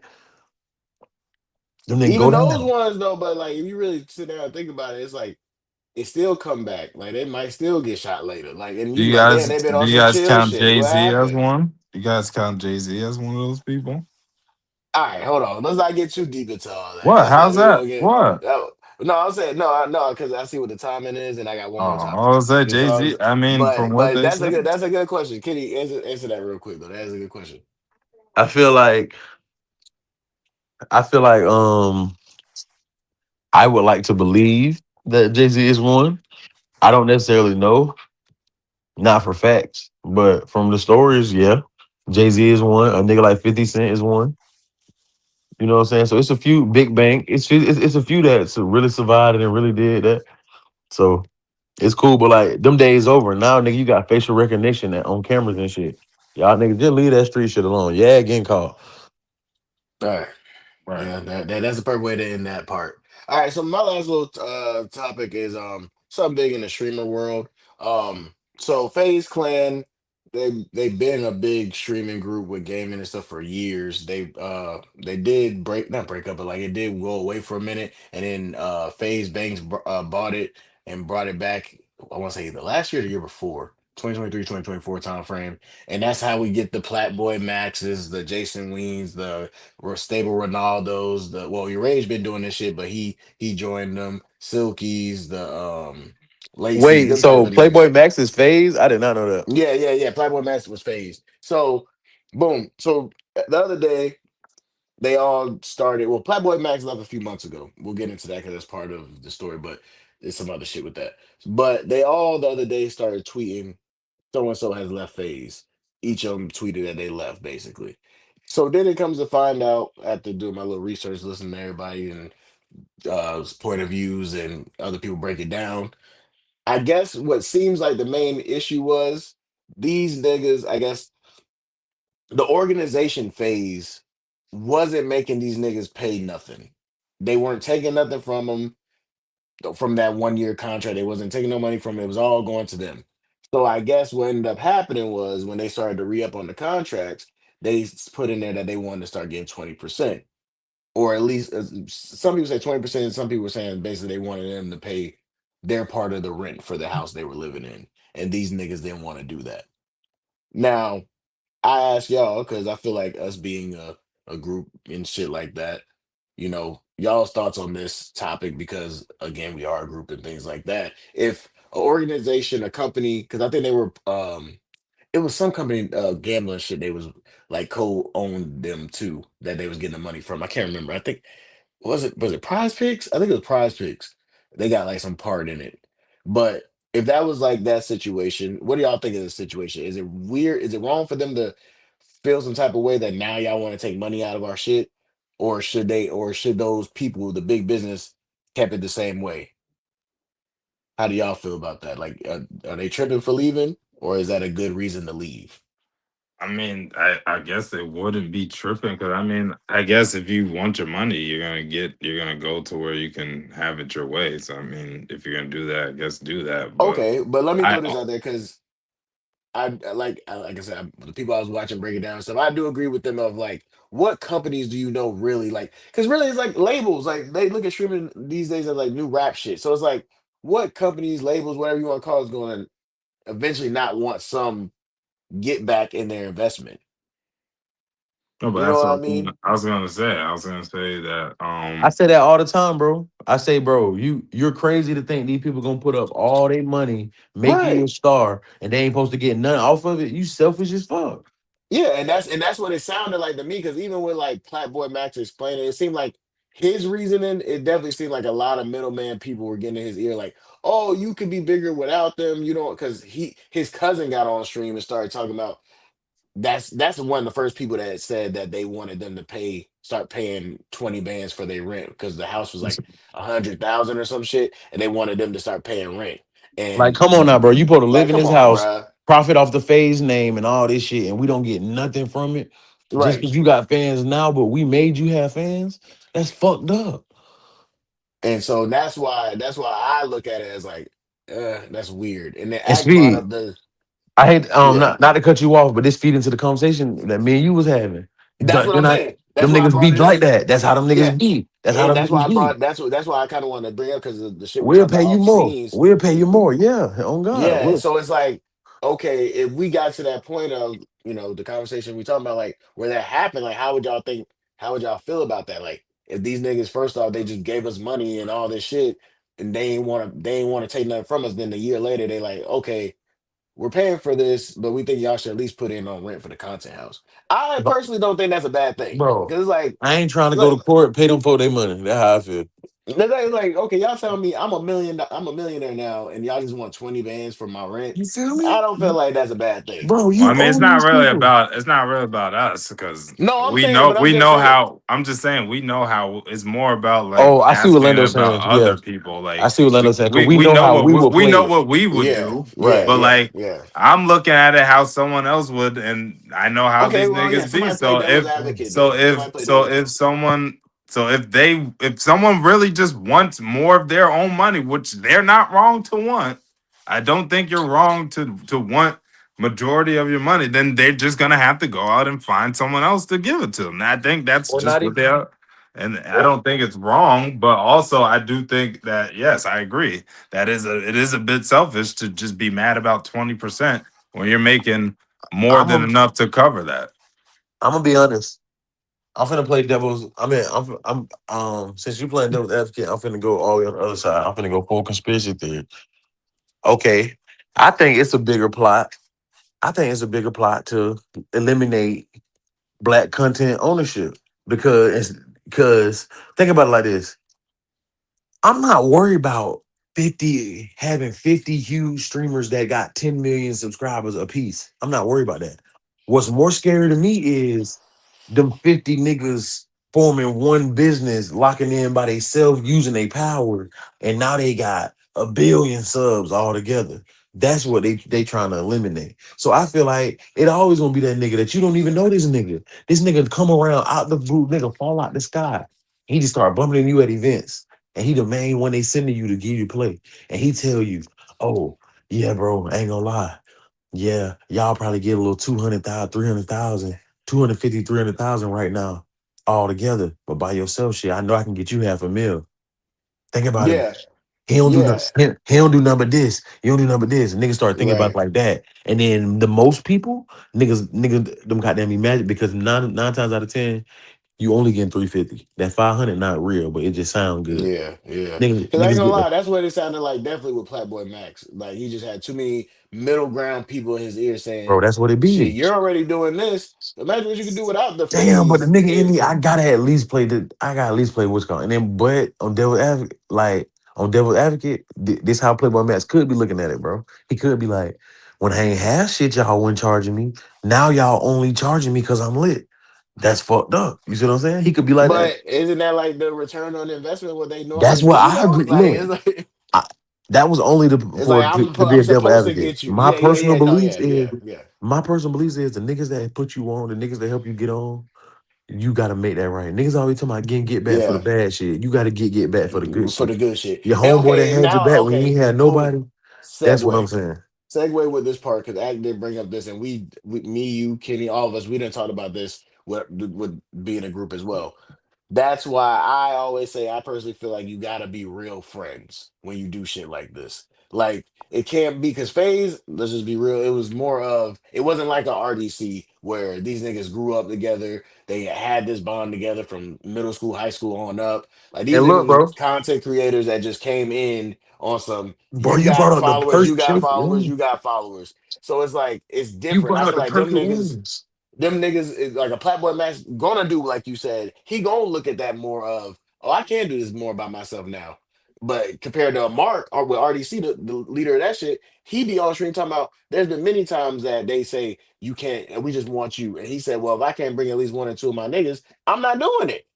F: them niggas go
C: Even those
F: down.
C: ones though, but like if you really sit down and think about it, it's like it still come back. Like they might still get shot later. Like and
E: Do
C: you
E: you
C: like, damn,
E: guys
C: they've been
E: do
C: on
E: you
C: some
E: guys
C: chill
E: count
C: shit.
E: Jay
C: What
E: Z as
C: happened?
E: one? You guys count Jay Z as one of those people?
C: All right, hold on. Let's not get too deep into all that
E: What?
C: because
E: How's
C: we
E: that?
C: gonna get.
E: What?
C: No, I'm saying no, no, because I see what the timing is, and I got one more
E: Oh,
C: topic.
E: I was that
C: This
E: Jay
C: all,
E: Z. I mean, from what
C: but
E: they said.
C: that's a good question. Kitty, answer that real quick though. That is a good question.
F: I feel like I feel like I would like to believe that Jay Z is one. I don't necessarily know, not for facts, but from the stories, yeah. Jay Z is one. A nigga like 50 Cent is one. You know what I'm saying? So it's a few big bank. It's a few that really survived and really did that. So it's cool, but like them days over. Now, nigga, you got facial recognition on cameras and shit. Y'all niggas just leave that street shit alone. Yeah, getting caught.
C: All right.
E: Right.
C: Yeah, that's the perfect way to end that part. All right, so my last little topic is something big in the streamer world. So FaZe Clan, they've been a big streaming group with gaming and stuff for years. They did break not break up, but like it did go away for a minute, and then FaZe Banks bought it and brought it back. I want to say the last year, or the year before. 2023, 2024 time frame, and that's how we get the Platboy Maxes, the Jason Weens, the stable Ronaldo's, the well, your Rage been doing this shit, but he joined them, Silkies, the Lacey's,
F: Wait,
C: them type
F: so
C: of niggas.
F: Playboy Max is phase? I did not know that.
C: Yeah, yeah, yeah. Playboy Master was phased. So boom. So the other day they all started. Well, Playboy Max left a few months ago. We'll get into that because that's part of the story, but there's some other shit with that. But they all the other day started tweeting so and so has left phase. Each of them tweeted that they left, basically. So then it comes to find out after doing my little research, listening to everybody and point of views and other people break it down. I guess what seems like the main issue was these niggas, I guess the organization phase wasn't making these niggas pay nothing. They weren't taking nothing from them from that 1 year contract. They wasn't taking no money from it. It was all going to them. So I guess what ended up happening was when they started to re up on the contracts, they put in there that they wanted to start getting 20%. Or at least some people say 20%, some people were saying basically they wanted them to pay their part of the rent for the house they were living in. And these niggas didn't want to do that. Now, I ask y'all because I feel like us being a group and shit like that, y'all's thoughts on this topic because again, we are a group and things like that. If an organization, a company, because I think they were it was some company gambling shit, they was like co-owned them too, that they was getting the money from. I can't remember. I think was it Prize Picks? I think it was Prize Picks. They got like some part in it. But if that was like that situation, what do y'all think of the situation? Is it weird? Is it wrong for them to feel some type of way that now y'all want to take money out of our shit? Or should those people, the big business, kept it the same way? How do y'all feel about that? Like, are they tripping for leaving, or is that a good reason to leave?
E: I mean, I guess it wouldn't be tripping because I mean, I guess if you want your money, you're gonna go to where you can have it your way. So I mean, if you're gonna do that, I guess do that. But
C: Okay, but let me
E: I
C: throw this out there because like I said, the people I was watching break it down and stuff. I do agree with them of like, what companies do you know really like? Because really, it's like labels. Like they look at streaming these days as like new rap shit. So it's like, what companies, labels, whatever you want to call, is going to eventually not want some. get back in their investment.
E: No, but
C: You know
E: that's
C: what I
E: what
C: mean?
E: I was gonna say. I was gonna say that
F: I say that all the time, bro. I say, bro, you're crazy to think these people gonna put up all their money, make you a
C: Right.
F: star, and they ain't supposed to get none off of it. You selfish as fuck.
C: Yeah, and that's what it sounded like to me. Because even with like Platboy Max explaining, it seemed like his reasoning. It definitely seemed like a lot of middleman people were getting in his ear, like, "Oh, you could be bigger without them." You know, because his cousin got on stream and started talking about that's one of the first people that said that they wanted them to start paying 20 bands for their rent because the house was like 100,000 or some shit, and they wanted them to start paying rent.
F: Like,
C: And
F: come on now, bro. You supposed to live
C: like,
F: in
C: come
F: this
C: on,
F: house,
C: bruh.
F: profit off the phase name and all this shit, and we don't get nothing from it just
C: Right.
F: because you got fans now, but we made you have fans. That's fucked up.
C: And so that's why I look at it as like, that's weird. And then
F: And
C: Act brought
F: speed.
C: up the
F: I hate
C: yeah.
F: not to cut you off, but this feed into the conversation that me and you was having.
C: That's what I'm
F: Then
C: saying. That's
F: them
C: why I
F: niggas
C: brought
F: be
C: it
F: like
C: up.
F: that. That's how them
C: Yeah.
F: niggas be. That's how
C: And
F: them
C: that's why
F: niggas
C: I
F: be.
C: brought that's why I kind of want to bring up because the shit we
F: We'll
C: talked
F: pay
C: about
F: you
C: off
F: more.
C: scenes.
F: We'll pay you more. Yeah. On God.
C: Yeah, and
F: We'll,
C: so it's like, okay, if we got to that point of, the conversation we talking about, like where that happened, like how would y'all feel about that? Like if these niggas, first off, they just gave us money and all this shit, and they ain't want to take nothing from us, then a year later they like, okay, we're paying for this, but we think y'all should at least put in on rent for the content house. I personally don't think that's a bad thing.
F: bro,
C: Cause
F: I ain't trying to go
C: like,
F: to court, pay them for their money. That's how I feel.
C: it's like, okay, y'all telling me I'm a millionaire now, and y'all just want 20 bands for my rent.
F: You feel
C: I
F: me?
C: don't feel like that's a bad thing.
F: Bro,
E: Well, I
F: you
E: mean,
F: owe these people.
E: it's not really about us because
C: No, I'm saying, but I'm
E: we
C: just
E: know
C: saying.
E: how. I'm just saying we know how. It's more about
F: Oh,
E: like
F: I see what
E: asking
F: Lando's
E: about
F: saying. Yeah.
E: other people.
F: I
E: Like
F: see what Lando's saying. Cause
E: we
F: we know
E: know
F: how we would
E: we
F: play
E: know
F: it.
E: what we would
C: Yeah,
E: do,
C: yeah,
F: Right.
E: but
C: yeah,
E: like
C: yeah.
E: I'm looking at it how someone else would, and I know how
C: Okay,
E: these
C: well, yeah.
E: niggas be.
C: Somebody play devil's advocate then. Somebody play
E: So
C: devil's
E: if
C: advocate.
E: someone if someone really just wants more of their own money, which they're not wrong to want, I don't think you're wrong to want majority of your money, then they're just gonna have to go out and find someone else to give it to them. I think that's
F: Or
E: just
F: not
E: what
F: even.
E: they are. And I
F: Or,
E: don't think it's wrong, but also I do think that yes, I agree. It is a bit selfish to just be mad about 20% when you're making more
F: I'm
E: than
F: a,
E: enough to cover that.
F: I'm gonna be honest. I'm finna play devil's. I mean, since you playing devil's advocate, I'm finna go all the way on the other side. I'm finna go full conspiracy theory. Okay, I think it's a bigger plot. I think it's a bigger plot to eliminate black content ownership because think about it like this. I'm not worried about 50 having 50 huge streamers that got 10 million subscribers a piece. I'm not worried about that. What's more scary to me is them 50 niggas forming one business, locking in by themselves, using their power, and now they got a billion subs all together. That's what they trying to eliminate. So I feel like it always gonna be that nigga that you don't even know this nigga. This nigga come around out the blue, nigga fall out the sky. He just start bumping into you at events. And he the main one they send to you to give you play. And he tell you, oh, yeah, bro, I ain't gonna lie. Yeah, y'all probably get a little 200,000, 300,000, 250, 300,000 right now all together. But by yourself, shit, I know I can get you half a mil. Think about it.
C: Yeah,
F: He don't do
C: yeah.
F: nothing. He don't do nothing but this. He don't do nothing but this. And niggas start thinking about it
C: Right.
F: like that. And then the most people, niggas, them goddamn imagine because nine times out of 10, you only getting 350. That 500 not real, but it just sound good.
C: Yeah, yeah. Because I ain't
F: Niggas
C: gonna
F: get the
C: lie, that's what it sounded like. Definitely with Playboy Max. Like he just had too many middle ground people in his ear saying,
F: bro. That's what it
C: "Shit,
F: be.
C: you're already doing this. Imagine what you can do without the
F: Damn, but the
C: phase."
F: nigga in
C: If
F: me, I gotta at least play the. I gotta at least play what's called. And then, but on Devil's Advocate, like on Devil's Advocate, this how Playboy Max could be looking at it, bro. He could be like, when I ain't have shit, y'all wasn't charging me. Now y'all only charging me because I'm lit. That's fucked up. You see what I'm saying? He could be like that.
C: But isn't that like the return on investment what they
F: That's
C: normally
F: what
C: do
F: I
C: though?
F: agree.
C: Like
F: Look,
C: it's like
F: I, that was only
C: it's like
F: to be
C: I'm
F: a devil
C: supposed to
F: advocate.
C: get you. Yeah, yeah, yeah. No, yeah, yeah, yeah.
F: My personal beliefs is the niggas that put you on, the niggas that help you get on. You gotta make that right. Niggas always talking about getting get back for the
C: Yeah.
F: bad shit. You gotta get back for the good
C: For
F: shit.
C: the good shit.
F: Your
C: And
F: homeboy that
C: okay, and
F: had your
C: now
F: back when you ain't
C: okay,
F: had
C: boom.
F: nobody. That's what I'm
C: Segue.
F: saying.
C: Segue with this part because Act did bring up this, and me, you, Kenny, all of us, we didn't talk about this with being a group as well. That's why I always say I personally feel like you gotta be real friends when you do shit like this. Like it can't be because Phase, let's just be real, it was more of it wasn't like a RDC where these niggas grew up together. They had this bond together from middle school, high school on up. Like these
F: And look,
C: niggas was
F: bro,
C: content creators that just came in on some
F: bro,
C: you
F: you
C: got
F: brought up the
C: followers, you got
F: perfect
C: followers,
F: one.
C: you got followers. So it's like it's
F: You
C: different.
F: brought
C: I
F: out
C: feel
F: the
C: like
F: perfect ones.
C: them niggas is like a Platboy Max gonna do like you said. He gonna look at that more of, oh, I can do this more by myself now. But compared to Mark or with RDC, the leader of that shit, he be on stream talking about. There's been many times that they say you can't, and we just want you. And he said, well, if I can't bring at least one or two of my niggas, I'm not doing it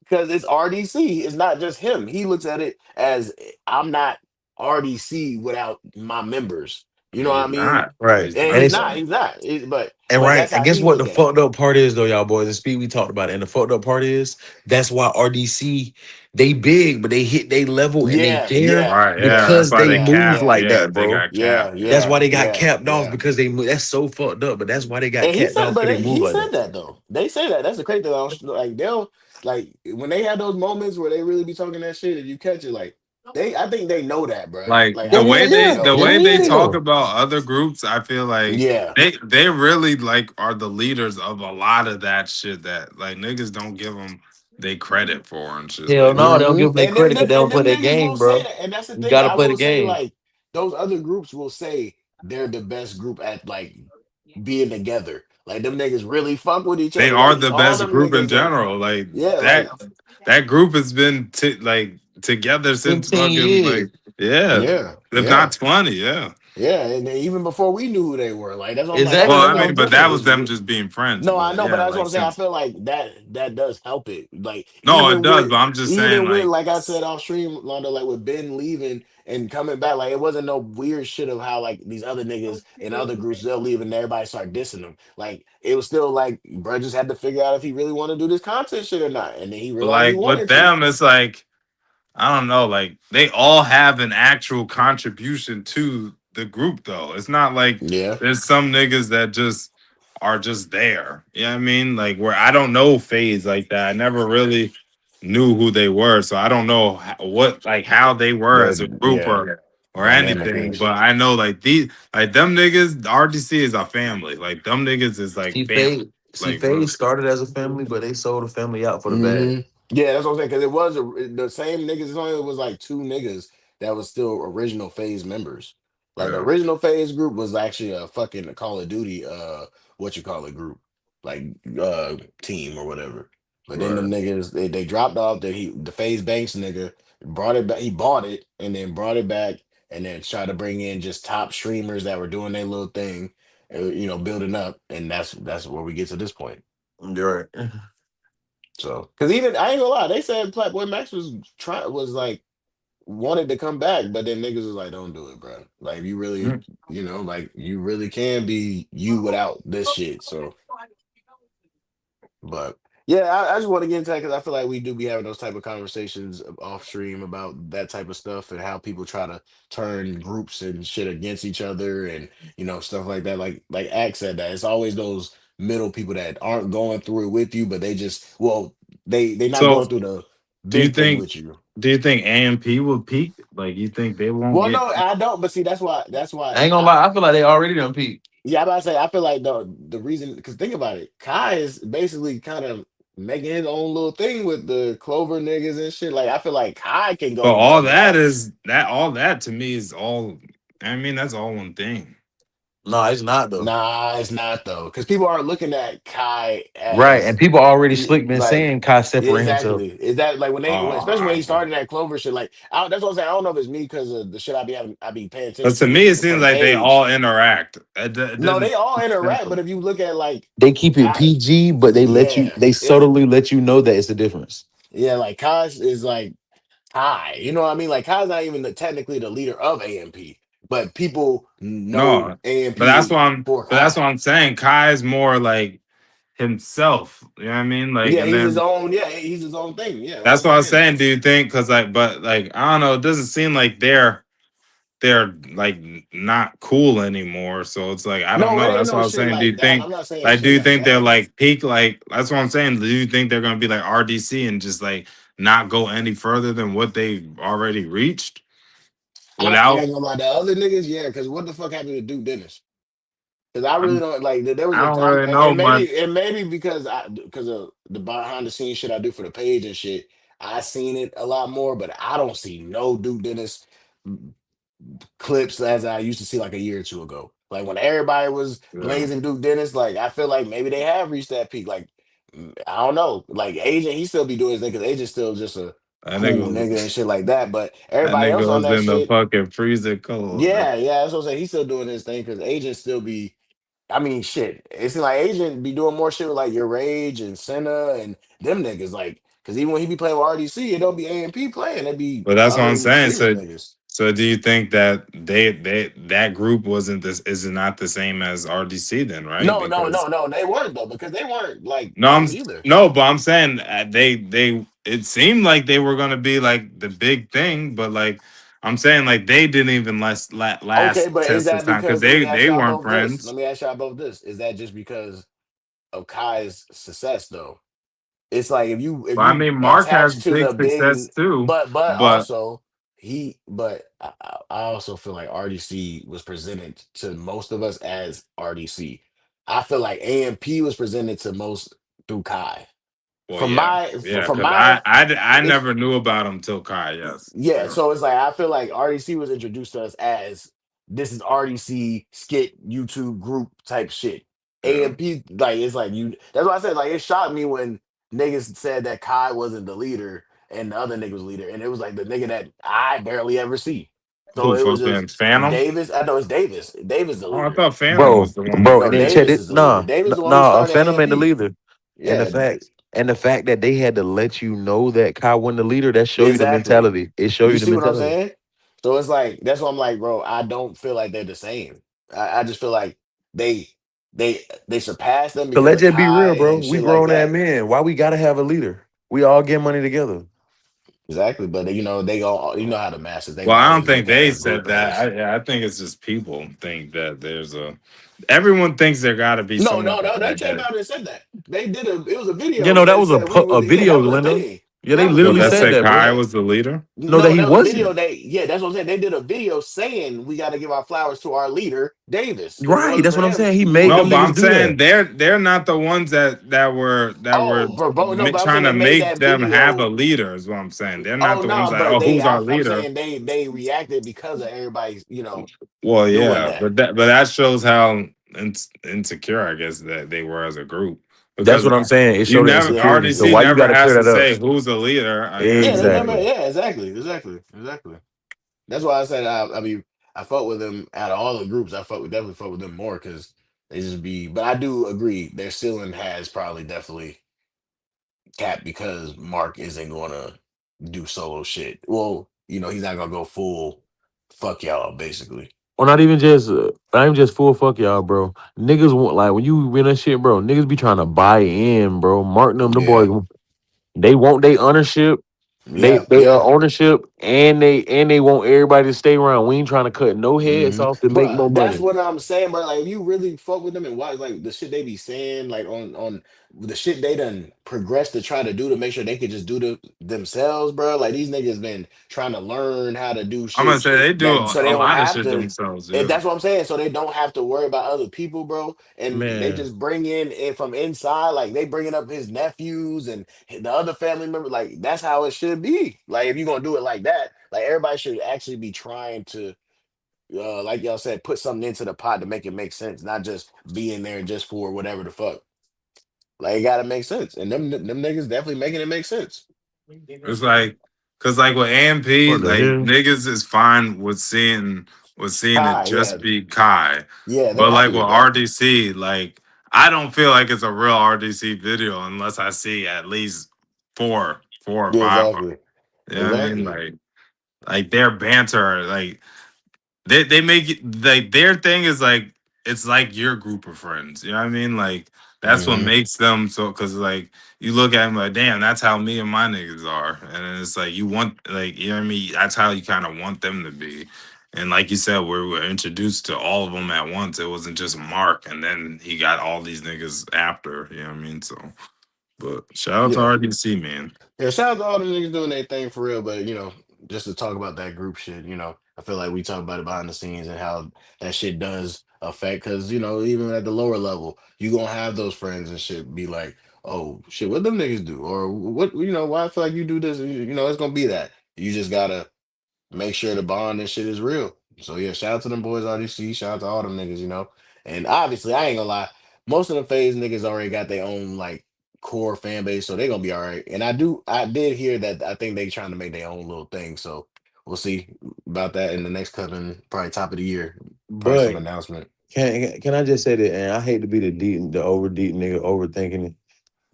C: because it's RDC. It's not just him. He looks at it as I'm not RDC without my members. You know
E: And
C: what
E: he's
C: I mean?
E: not.
F: Right.
E: He's
C: And
F: And
C: he's
E: not
F: it's
C: not.
E: though.
C: He's not.
F: and
C: But
F: right.
C: that's
F: And
C: how
F: guess
C: he
F: what
C: look
F: the
C: at it.
F: fucked up part is though, y'all boys. The speed we talked about it. And the fucked up part is that's why RDC they big, but they hit they level and they
C: Yeah.
F: there
C: Yeah.
E: Right, yeah.
C: Yeah.
E: That's
F: because
E: why
F: they
E: they
C: Yeah.
F: move
E: capped.
C: Yeah.
F: like
E: Yeah,
F: that,
E: they
F: bro.
E: got
C: Yeah.
E: capped.
F: That's
C: Yeah.
F: why they got
C: Yeah.
F: capped off
C: Yeah.
F: because they move. That's so fucked up. But that's why they got
C: And he
F: capped
C: said,
F: off
C: but
F: because they move
C: he
F: like
C: said
F: that.
C: that though. They say that. That's the crazy thing. Like they'll like when they have those moments where they really be talking that shit and you catch it. Like I think they know that, bro.
E: Like
C: Like
F: Yeah,
C: I
F: yeah,
C: think they
F: yeah.
E: the
C: know
F: Yeah,
E: way
C: that.
E: they
F: yeah, they
E: talk
F: know.
E: about other groups, I feel like
C: Yeah.
E: they really like are the leaders of a lot of that shit that like niggas don't give them they credit for and shit
F: Hell
E: like
F: no,
E: that.
F: they don't give them their credit because they
C: And
F: don't play
C: them
F: that
C: niggas
F: game,
C: will say
F: bro.
C: that. And that's the
F: You
C: thing.
F: gotta
C: I
F: play the
C: will say
F: game.
C: like those other groups will say they're the best group at like being together. Like them niggas really fuck with each
E: They
C: other.
E: are
C: Like
E: the
C: all
E: best
C: them
E: group in
C: niggas are.
E: general. Like
C: Yeah.
E: that
C: Like
E: that group has been like together since
F: 15
E: fucking
F: years.
E: like yeah,
C: yeah.
E: if not
C: Yeah.
E: 20, yeah.
C: Yeah, and then even before we knew who they were, like that's what I'm like. I
E: Well,
F: Exactly.
C: feel
E: I
F: That's what
E: mean,
F: I'm
C: like
E: but that
F: saying.
E: was
C: it's
E: them just being friends.
C: no, I
E: But
C: know, but
E: yeah,
C: that's what
E: like
C: I'm saying. I
E: since
C: feel like that does help it. Like
E: no, it does. But I'm just saying
C: even with
E: like
C: like I said off stream, Londo, like with Ben leaving and coming back, like it wasn't no weird shit of how like these other niggas in other groups they'll leave and everybody start dissing them. Like it was still like bro just had to figure out if he really want to do this content shit or not, and then he
E: but
C: realized he
E: like with
C: wanted to.
E: them, it's like I don't know, like they all have an actual contribution to the group though. It's not like
C: Yeah,
E: there's some niggas that just are just there. You know what I mean? Like where I don't know phase like that. I never really knew who they were. So I don't know what like how they were as a
C: the
E: group
C: yeah
E: or
C: dynamic
E: anything.
C: is
E: But I know like these like them niggas, RDC is a family. Like them niggas is like
F: See,
E: family. Like
F: Faye started as a family, but they sold the family out for the bag.
C: hmm Yeah, that's what I'm saying. Because it was the same niggas. It's only it was like two niggas that was still original Phase members. Like the
E: yeah,
C: original Phase group was actually a fucking Call of Duty, what you call it group, like team or whatever. But then them
E: right.
C: niggas they dropped off. That the Phase Banks nigga brought it back. He bought it and then brought it back and then tried to bring in just top streamers that were doing their little thing, building up. And that's where we get to this point.
F: You're right.
C: So, because even I ain't gonna lie, they said Playboy Max was like wanted to come back, but then niggas was like, "Don't do it, bro. Like you really, like you really can be you without this shit." So, but yeah, I just want to get into that because I feel like we do be having those type of conversations off stream about that type of stuff and how people try to turn groups and shit against each other and stuff like that. Like Axe said that it's always those middle people that aren't going through it with you, but they just they not
E: So
C: going through the
E: do you
C: big thing
E: think
C: with you.
E: do you think AMP will peak? Like you think they won't
C: Well,
E: get
C: no, I don't. But see, that's
F: I
C: why
F: ain't gonna lie. I feel like they already done peaked.
C: yeah, I'm about to say I feel like the reason because think about it, Kai is basically kind of making his own little thing with the Clover niggas and shit. Like I feel like Kai can
E: but
C: go
E: all
C: above
E: that
C: that.
E: is that all that to me is all I mean, that's all one thing.
F: No, it's not though.
C: Nah, it's not though, because people are looking at Kai
F: Right,
C: as
F: and people already slick been
C: like
F: saying Kai
C: yeah,
F: separate himself.
C: exactly. Is that like especially when he
E: Oh,
C: started that Clover shit? Like that's what I'm saying. I don't know if it's me because of the shit I be paying
E: but
C: attention
E: to
C: to
E: me, it
C: for
E: seems
C: the
E: like they
C: page.
E: all interact. It
C: No,
E: doesn't
C: they all
E: seem
C: interact, but
E: simple.
C: if you look at like
F: They keep it
C: Kai,
F: PG, but
C: yeah,
F: they
C: it's
F: subtly let you know that it's a difference.
C: yeah, like Kai is like Kai. You know what I mean? Like Kai's not even technically the leader of AMP, but people know
E: No,
C: AMP for
E: but that's
C: Kai.
E: what I'm saying. Kai's more like himself. You know what I mean? Like,
C: Yeah,
E: and
C: he's his
E: then
C: own. Yeah, he's his own thing. Yeah, that's what
E: that's
C: I'm
E: what I'm
C: saying.
E: saying. Do you think? Because like, but like, I don't know. It doesn't seem like they're like not cool anymore. So it's like I don't
C: No, it
E: know.
C: ain't
E: That's what
C: no
E: I was
C: shit
E: saying. Do
C: like
E: you
C: that.
E: think
C: I'm not saying
E: like do
C: shit
E: you
C: like
E: think they're
C: that.
E: like peak like that's what I'm saying. Do you think they're gonna be like RDC and just like not go any further than what they already reached?
C: I
E: without.
C: ain't gonna lie. The other niggas, yeah, because what the fuck happened to Duke Dennis? Because I really
E: I'm,
C: don't like. There was
E: I
C: a
E: don't
C: time,
E: really know much.
C: and maybe because of the behind the scenes shit I do for the page and shit, I seen it a lot more. But I don't see no Duke Dennis clips as I used to see like a year or two ago. Like when everybody was
E: Yeah,
C: blazing Duke Dennis, like I feel like maybe they have reached that peak. Like I don't know. Like Agent, he still be doing his thing because Agent's still just a
E: that
C: cool nigga and
E: nigga,
C: shit like that. But
E: that
C: everybody else
E: nigga
C: on
E: was
C: that
E: in the
C: shit,
E: fucking freezer cold.
C: yeah, that's what I'm saying. He's still doing his thing because Agent still be. I mean, shit. It's like Agent be doing more shit with like Your Rage and Senna and them niggas. Like, because even when he be playing with RDC, it don't be AMP playing. It be
E: But that's what I'm
C: other
E: saying.
C: remix
E: So,
C: niggas.
E: so do you think that that group wasn't this is not the same as RDC then, right?
C: No, no,
E: Because
C: no, no. They weren't though because they weren't like
E: no,
C: them either.
E: no, but I'm saying they it seemed like they were gonna be like the big thing, but like I'm saying like they didn't even
C: Okay,
E: last
C: but is
E: test this
C: that
E: time because
C: because? Let me ask
E: they
C: y'all
E: weren't
C: both this. Let
E: friends.
C: me ask y'all both this. Is that just because of Kai's success though? It's like if
E: But I
C: you
E: mean, Mark has
C: attach to
E: big
C: the
E: success
C: big,
E: too,
C: but
E: but
C: also I also feel like RDC was presented to most of us as RDC. I feel like AMP was presented to most through Kai.
E: well,
C: From
E: yeah,
C: my
E: yeah,
C: from
E: because
C: my
E: I
C: it's
E: never knew about him till Kai. Yes,
C: yeah,
E: yeah,
C: so it's like I feel like RDC was introduced to us as this is RDC skit YouTube group type shit.
E: yeah.
C: AMP like it's like you. That's why I said like it shocked me when niggas said that Kai wasn't the leader and the other nigga was leader, and it was like the nigga that I barely ever see. So
E: Who
C: it was just
E: fucking Phantom?
C: Davis. I know it's Davis. Davis the
E: Oh, I
C: leader.
E: thought Phantom
G: Bro,
E: was the one
G: bro,
E: with
G: and
C: No,
G: then
E: him.
G: check
C: Davis
G: it.
C: is the leader.
G: Nah,
C: Davis the one who
G: nah, a
C: started
G: Phantom ain't the
C: AMP.
G: leader. And the
C: Yeah,
G: fact that they had to let you know that Kai wasn't the leader, that show you the
C: exactly.
G: mentality. It show
C: You
G: you the
C: see what I'm
G: mentality.
C: saying? So it's like that's why I'm like, bro, I don't feel like they're the same. I just feel like they they surpassed them
G: So
C: because
G: let's
C: of
G: just be
C: Kai
G: real, bro.
C: and
G: We
C: shit like
G: grown ass
C: that.
G: men. Why we gotta have a leader? We all get money together.
C: Exactly. But you know, they all you know how the masses they
E: Well,
C: gonna
E: I don't
C: always
E: think
C: look at
E: they
C: a
E: said
C: group
E: that.
C: as
E: I think it's just people think that there's a. Everyone thinks there got to be
C: no,
E: someone
C: no, no, they
E: like
C: came
E: that.
C: out and said that. They did it was a
G: You
C: video
G: know,
C: where
G: that
C: they
G: was
C: said we
G: a
C: was yeah,
G: video,
C: that was a
G: Linda.
C: thing.
G: Yeah, they
C: That was a
E: Well,
G: literally
E: that
C: video
G: said
E: said
G: that,
C: that
G: bro.
E: Kai
C: that
E: was the leader.
G: No, that
C: no,
G: he
C: that was a video
G: wasn't.
C: they yeah, that's what I'm saying. They did a video saying we gotta give our flowers to our leader, Davis. If it
G: Right,
C: wasn't
G: that's
C: for
G: what I'm
C: him,
G: saying. He
C: we
G: made
C: wouldn't
E: No,
G: them
E: but
C: be
G: niggas
E: I'm
G: do
E: saying
G: that.
E: they're not the ones that were
C: Oh, bro, no, but I'm
E: trying
C: saying
E: to
C: they made
E: make
C: that
E: them have a
C: video.
E: leader. Is what I'm saying. They're not
C: Oh
E: the ones
C: no,
E: like,
C: but
E: oh, who's our
C: I'm
E: leader?
C: saying they reacted because of everybody's
E: Well,
C: doing
E: yeah,
C: that.
E: but that shows how insecure I guess that they were as a group
G: That's
E: because
G: what I'm saying. It
E: you
G: showed the
E: never
C: Yeah,
G: insecurity. So
E: RDC
G: why you
E: never
G: gotta
E: has
G: clear
E: to
G: that up?
E: say who's the leader. I
C: yeah, they
E: mean,
C: never.
G: Exactly.
C: Yeah, exactly. That's why I said I mean I fuck with them out of all the groups. Definitely fuck with them more because they just be. But I do agree their ceiling has probably definitely capped because Mark isn't gonna do solo shit. Well, he's not gonna go full fuck y'all basically.
G: Or not even just full fuck y'all, bro. Niggas want like when you win that shit, bro. Niggas be trying to buy in, bro. Mark them
C: Yeah,
G: boys. They want their ownership.
C: yeah,
G: They
C: yeah.
G: ownership, and they want everybody to stay around. We ain't trying to cut no heads
C: hmm
G: off to make
C: But
G: more
C: that's
G: money.
C: what I'm saying, bro. Like, if you really fuck with them and watch, like, the shit they be saying, like, on the shit they done progressed to try to do to make sure they could just do themselves, bro. Like, these niggas been trying to learn how to do
E: I'm gonna
C: shit
E: say they do
C: that so they
E: a
C: don't
E: lot of
C: have
E: shit
C: to.
E: themselves.
C: If
E: Yeah,
C: that's what I'm saying, so they don't have to worry about other people, bro. And they
G: Man,
C: just bring in it from inside, like they bringing up his nephews and the other family members. Like, that's how it should be. Like, if you're gonna do it like that, like everybody should actually be trying to like y'all said, put something into the pot to make it make sense, not just be in there just for whatever the fuck. Like it gotta make sense, and them niggas definitely making it make sense.
E: it's like because like with AMP,
G: what the
E: like
G: hell?
E: niggas is fine with seeing it
C: Kai, yeah,
E: just be Kai,
C: yeah, they're
E: but like
C: happy
E: with
C: with that.
E: RDC, like I don't feel like it's a real RDC video unless I see at least four or
C: Yeah,
E: five of them.
C: exactly,
E: You know what I mean?
C: exactly.
E: Like their banter, like they make it like their thing is like it's like your group of friends. You know what I mean? Like that's what
C: hmm
E: makes them so because like you look at them like, damn, that's how me and my niggas are. And then it's like you want like you know what I mean? That's how you kind of want them to be. And like you said, we were introduced to all of them at once. It wasn't just Mark, and then he got all these niggas after. You know what I mean? So, but shout out to
C: Yeah,
E: RDC, man.
C: yeah. Shout out to all the niggas doing their thing for real, but just to talk about that group shit, I feel like we talk about it behind the scenes and how that shit does affect. Because even at the lower level, you gonna have those friends and shit be like, "Oh shit, what them niggas do?" Or what why I feel like you do this. It's gonna be that. You just gotta make sure the bond and shit is real. So yeah, shout out to them boys RDC, shout out to all them niggas. And obviously I ain't gonna lie, most of the phase niggas already got their own like core fan base, so they gonna be all right. And I did hear that I think they trying to make their own little thing. So we'll see about that in the next coming probably top of the year. Probably some
F: But
C: announcement.
F: can I just say that? And I hate to be the over deep nigga overthinking it,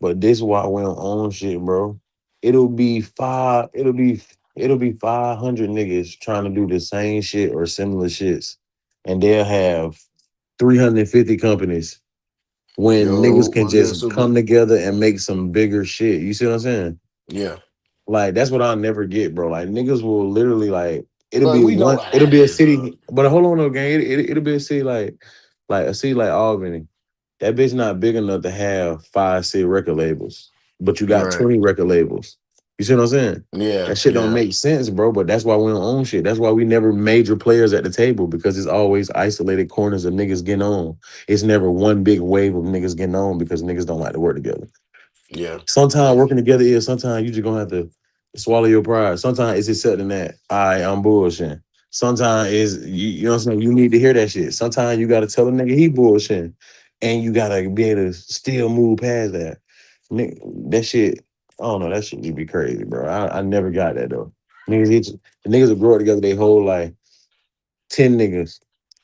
F: but this is why we don't own shit, bro. It'll be five. It'll be 500 niggas trying to do the same shit or similar shits, and they'll have 350 companies when niggas
C: Yo,
F: can
C: what's good,
F: just
C: Super?
F: come together and make some bigger shit. You see what I'm saying?
C: Yeah.
F: Like that's what I'll never get, bro. Like niggas will literally like it'll
C: But
F: be
C: we know
F: one.
C: how
F: It'll
C: that
F: be a
C: is, though.
F: city, but hold on, no gang. It'll be a city like a city like Albany. That bitch not big enough to have 5, 6 record labels, but you got
C: Right.
F: 20 record labels. You see what I'm saying?
C: Yeah,
F: That shit don't
C: yeah,
F: make sense, bro. But that's why we don't own shit. That's why we never major players at the table because it's always isolated corners of niggas getting on. It's never one big wave of niggas getting on because niggas don't like to work together.
C: yeah.
F: Sometimes working together is sometimes you just gonna have to swallow your pride. Sometimes it's accepting that I'm bullshitting. Sometimes is you know what I'm saying, you need to hear that shit. Sometimes you gotta tell a nigga he bullshitting. And you gotta be able to still move past that. That shit, I don't know, that shit just be crazy, bro. I never got that though. The niggas will grow up together their whole life. 10 niggas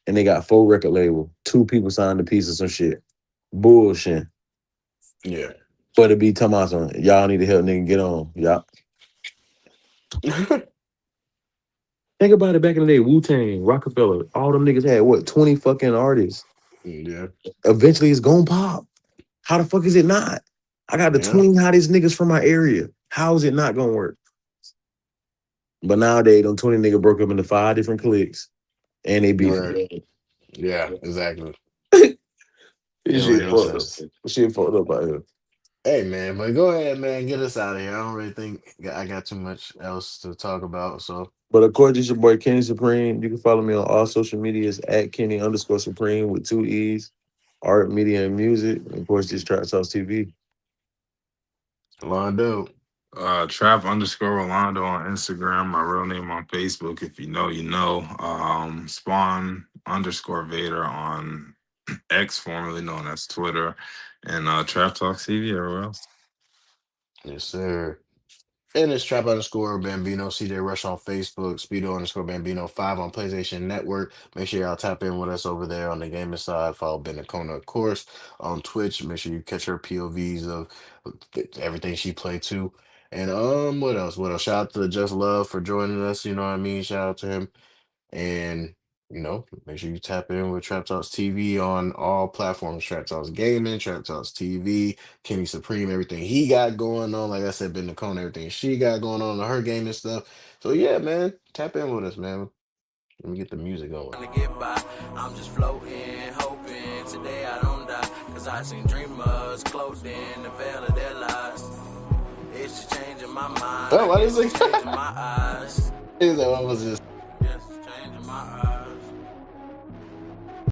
F: and they got 4 record label. 2 people signed a piece of some shit. Bullshit.
C: Yeah.
F: But it be talking about something. Y'all need to help nigga get on. Y'all think about it back in the day. Wu Tang, Rockefeller, all them niggas had what 20 fucking artists.
C: Yeah.
F: Eventually, it's gonna pop. How the fuck is it not? I got the
C: Yeah.
F: 20 hottest niggas from my area. How is it not gonna work? But nowadays, them 20 niggas broke up into 5 different cliques and they
C: Right.
F: beefing.
C: Yeah, exactly. It
F: This
C: don't make
F: shit
C: no
F: fucked up.
C: sense.
F: This shit fucked up out here.
C: Hey man, but go ahead, man. Get us out of here. I don't really think I got too much else to talk about. So
F: But of course, it's your boy Kenny Supreme. You can follow me on all social medias at Kenny_Supreme with 2 E's, art, media, and music. And of course, this Trap Sauce TV.
C: Londo.
E: Trap_Rolando on Instagram. My real name on Facebook. If you know, you know. Spawn_Vader on X, formerly known as Twitter, and Trap Talk TV everywhere else.
C: Yes, sir. And it's Trap_Bambino, CJ Rush on Facebook, Speedo_Bambino 5 on PlayStation Network. Make sure y'all tap in with us over there on the gaming side. Follow Ben Nakona, of course, on Twitch. Make sure you catch her POVs of everything she played too. And what else? What else? Shout out to Just Love for joining us. You know what I mean? Shout out to him. And make sure you tap in with Trap Talks TV on all platforms. Trap Talks Gaming, Trap Talks TV, Kenny Supreme, everything he got going on. Like I said, Ben Nicole, everything she got going on her gaming stuff. So yeah, man, tap in with us, man. Let me get the music going.
B: To get by, I'm just floating, hoping today I don't die. Cause I seen dreamers clothed in the veil of their lies. It's just changing my mind.
C: Oh,
B: I
C: what
B: guess
C: is
B: it's
C: it?
B: changing my eyes.
C: Is that what was just
B: Yes.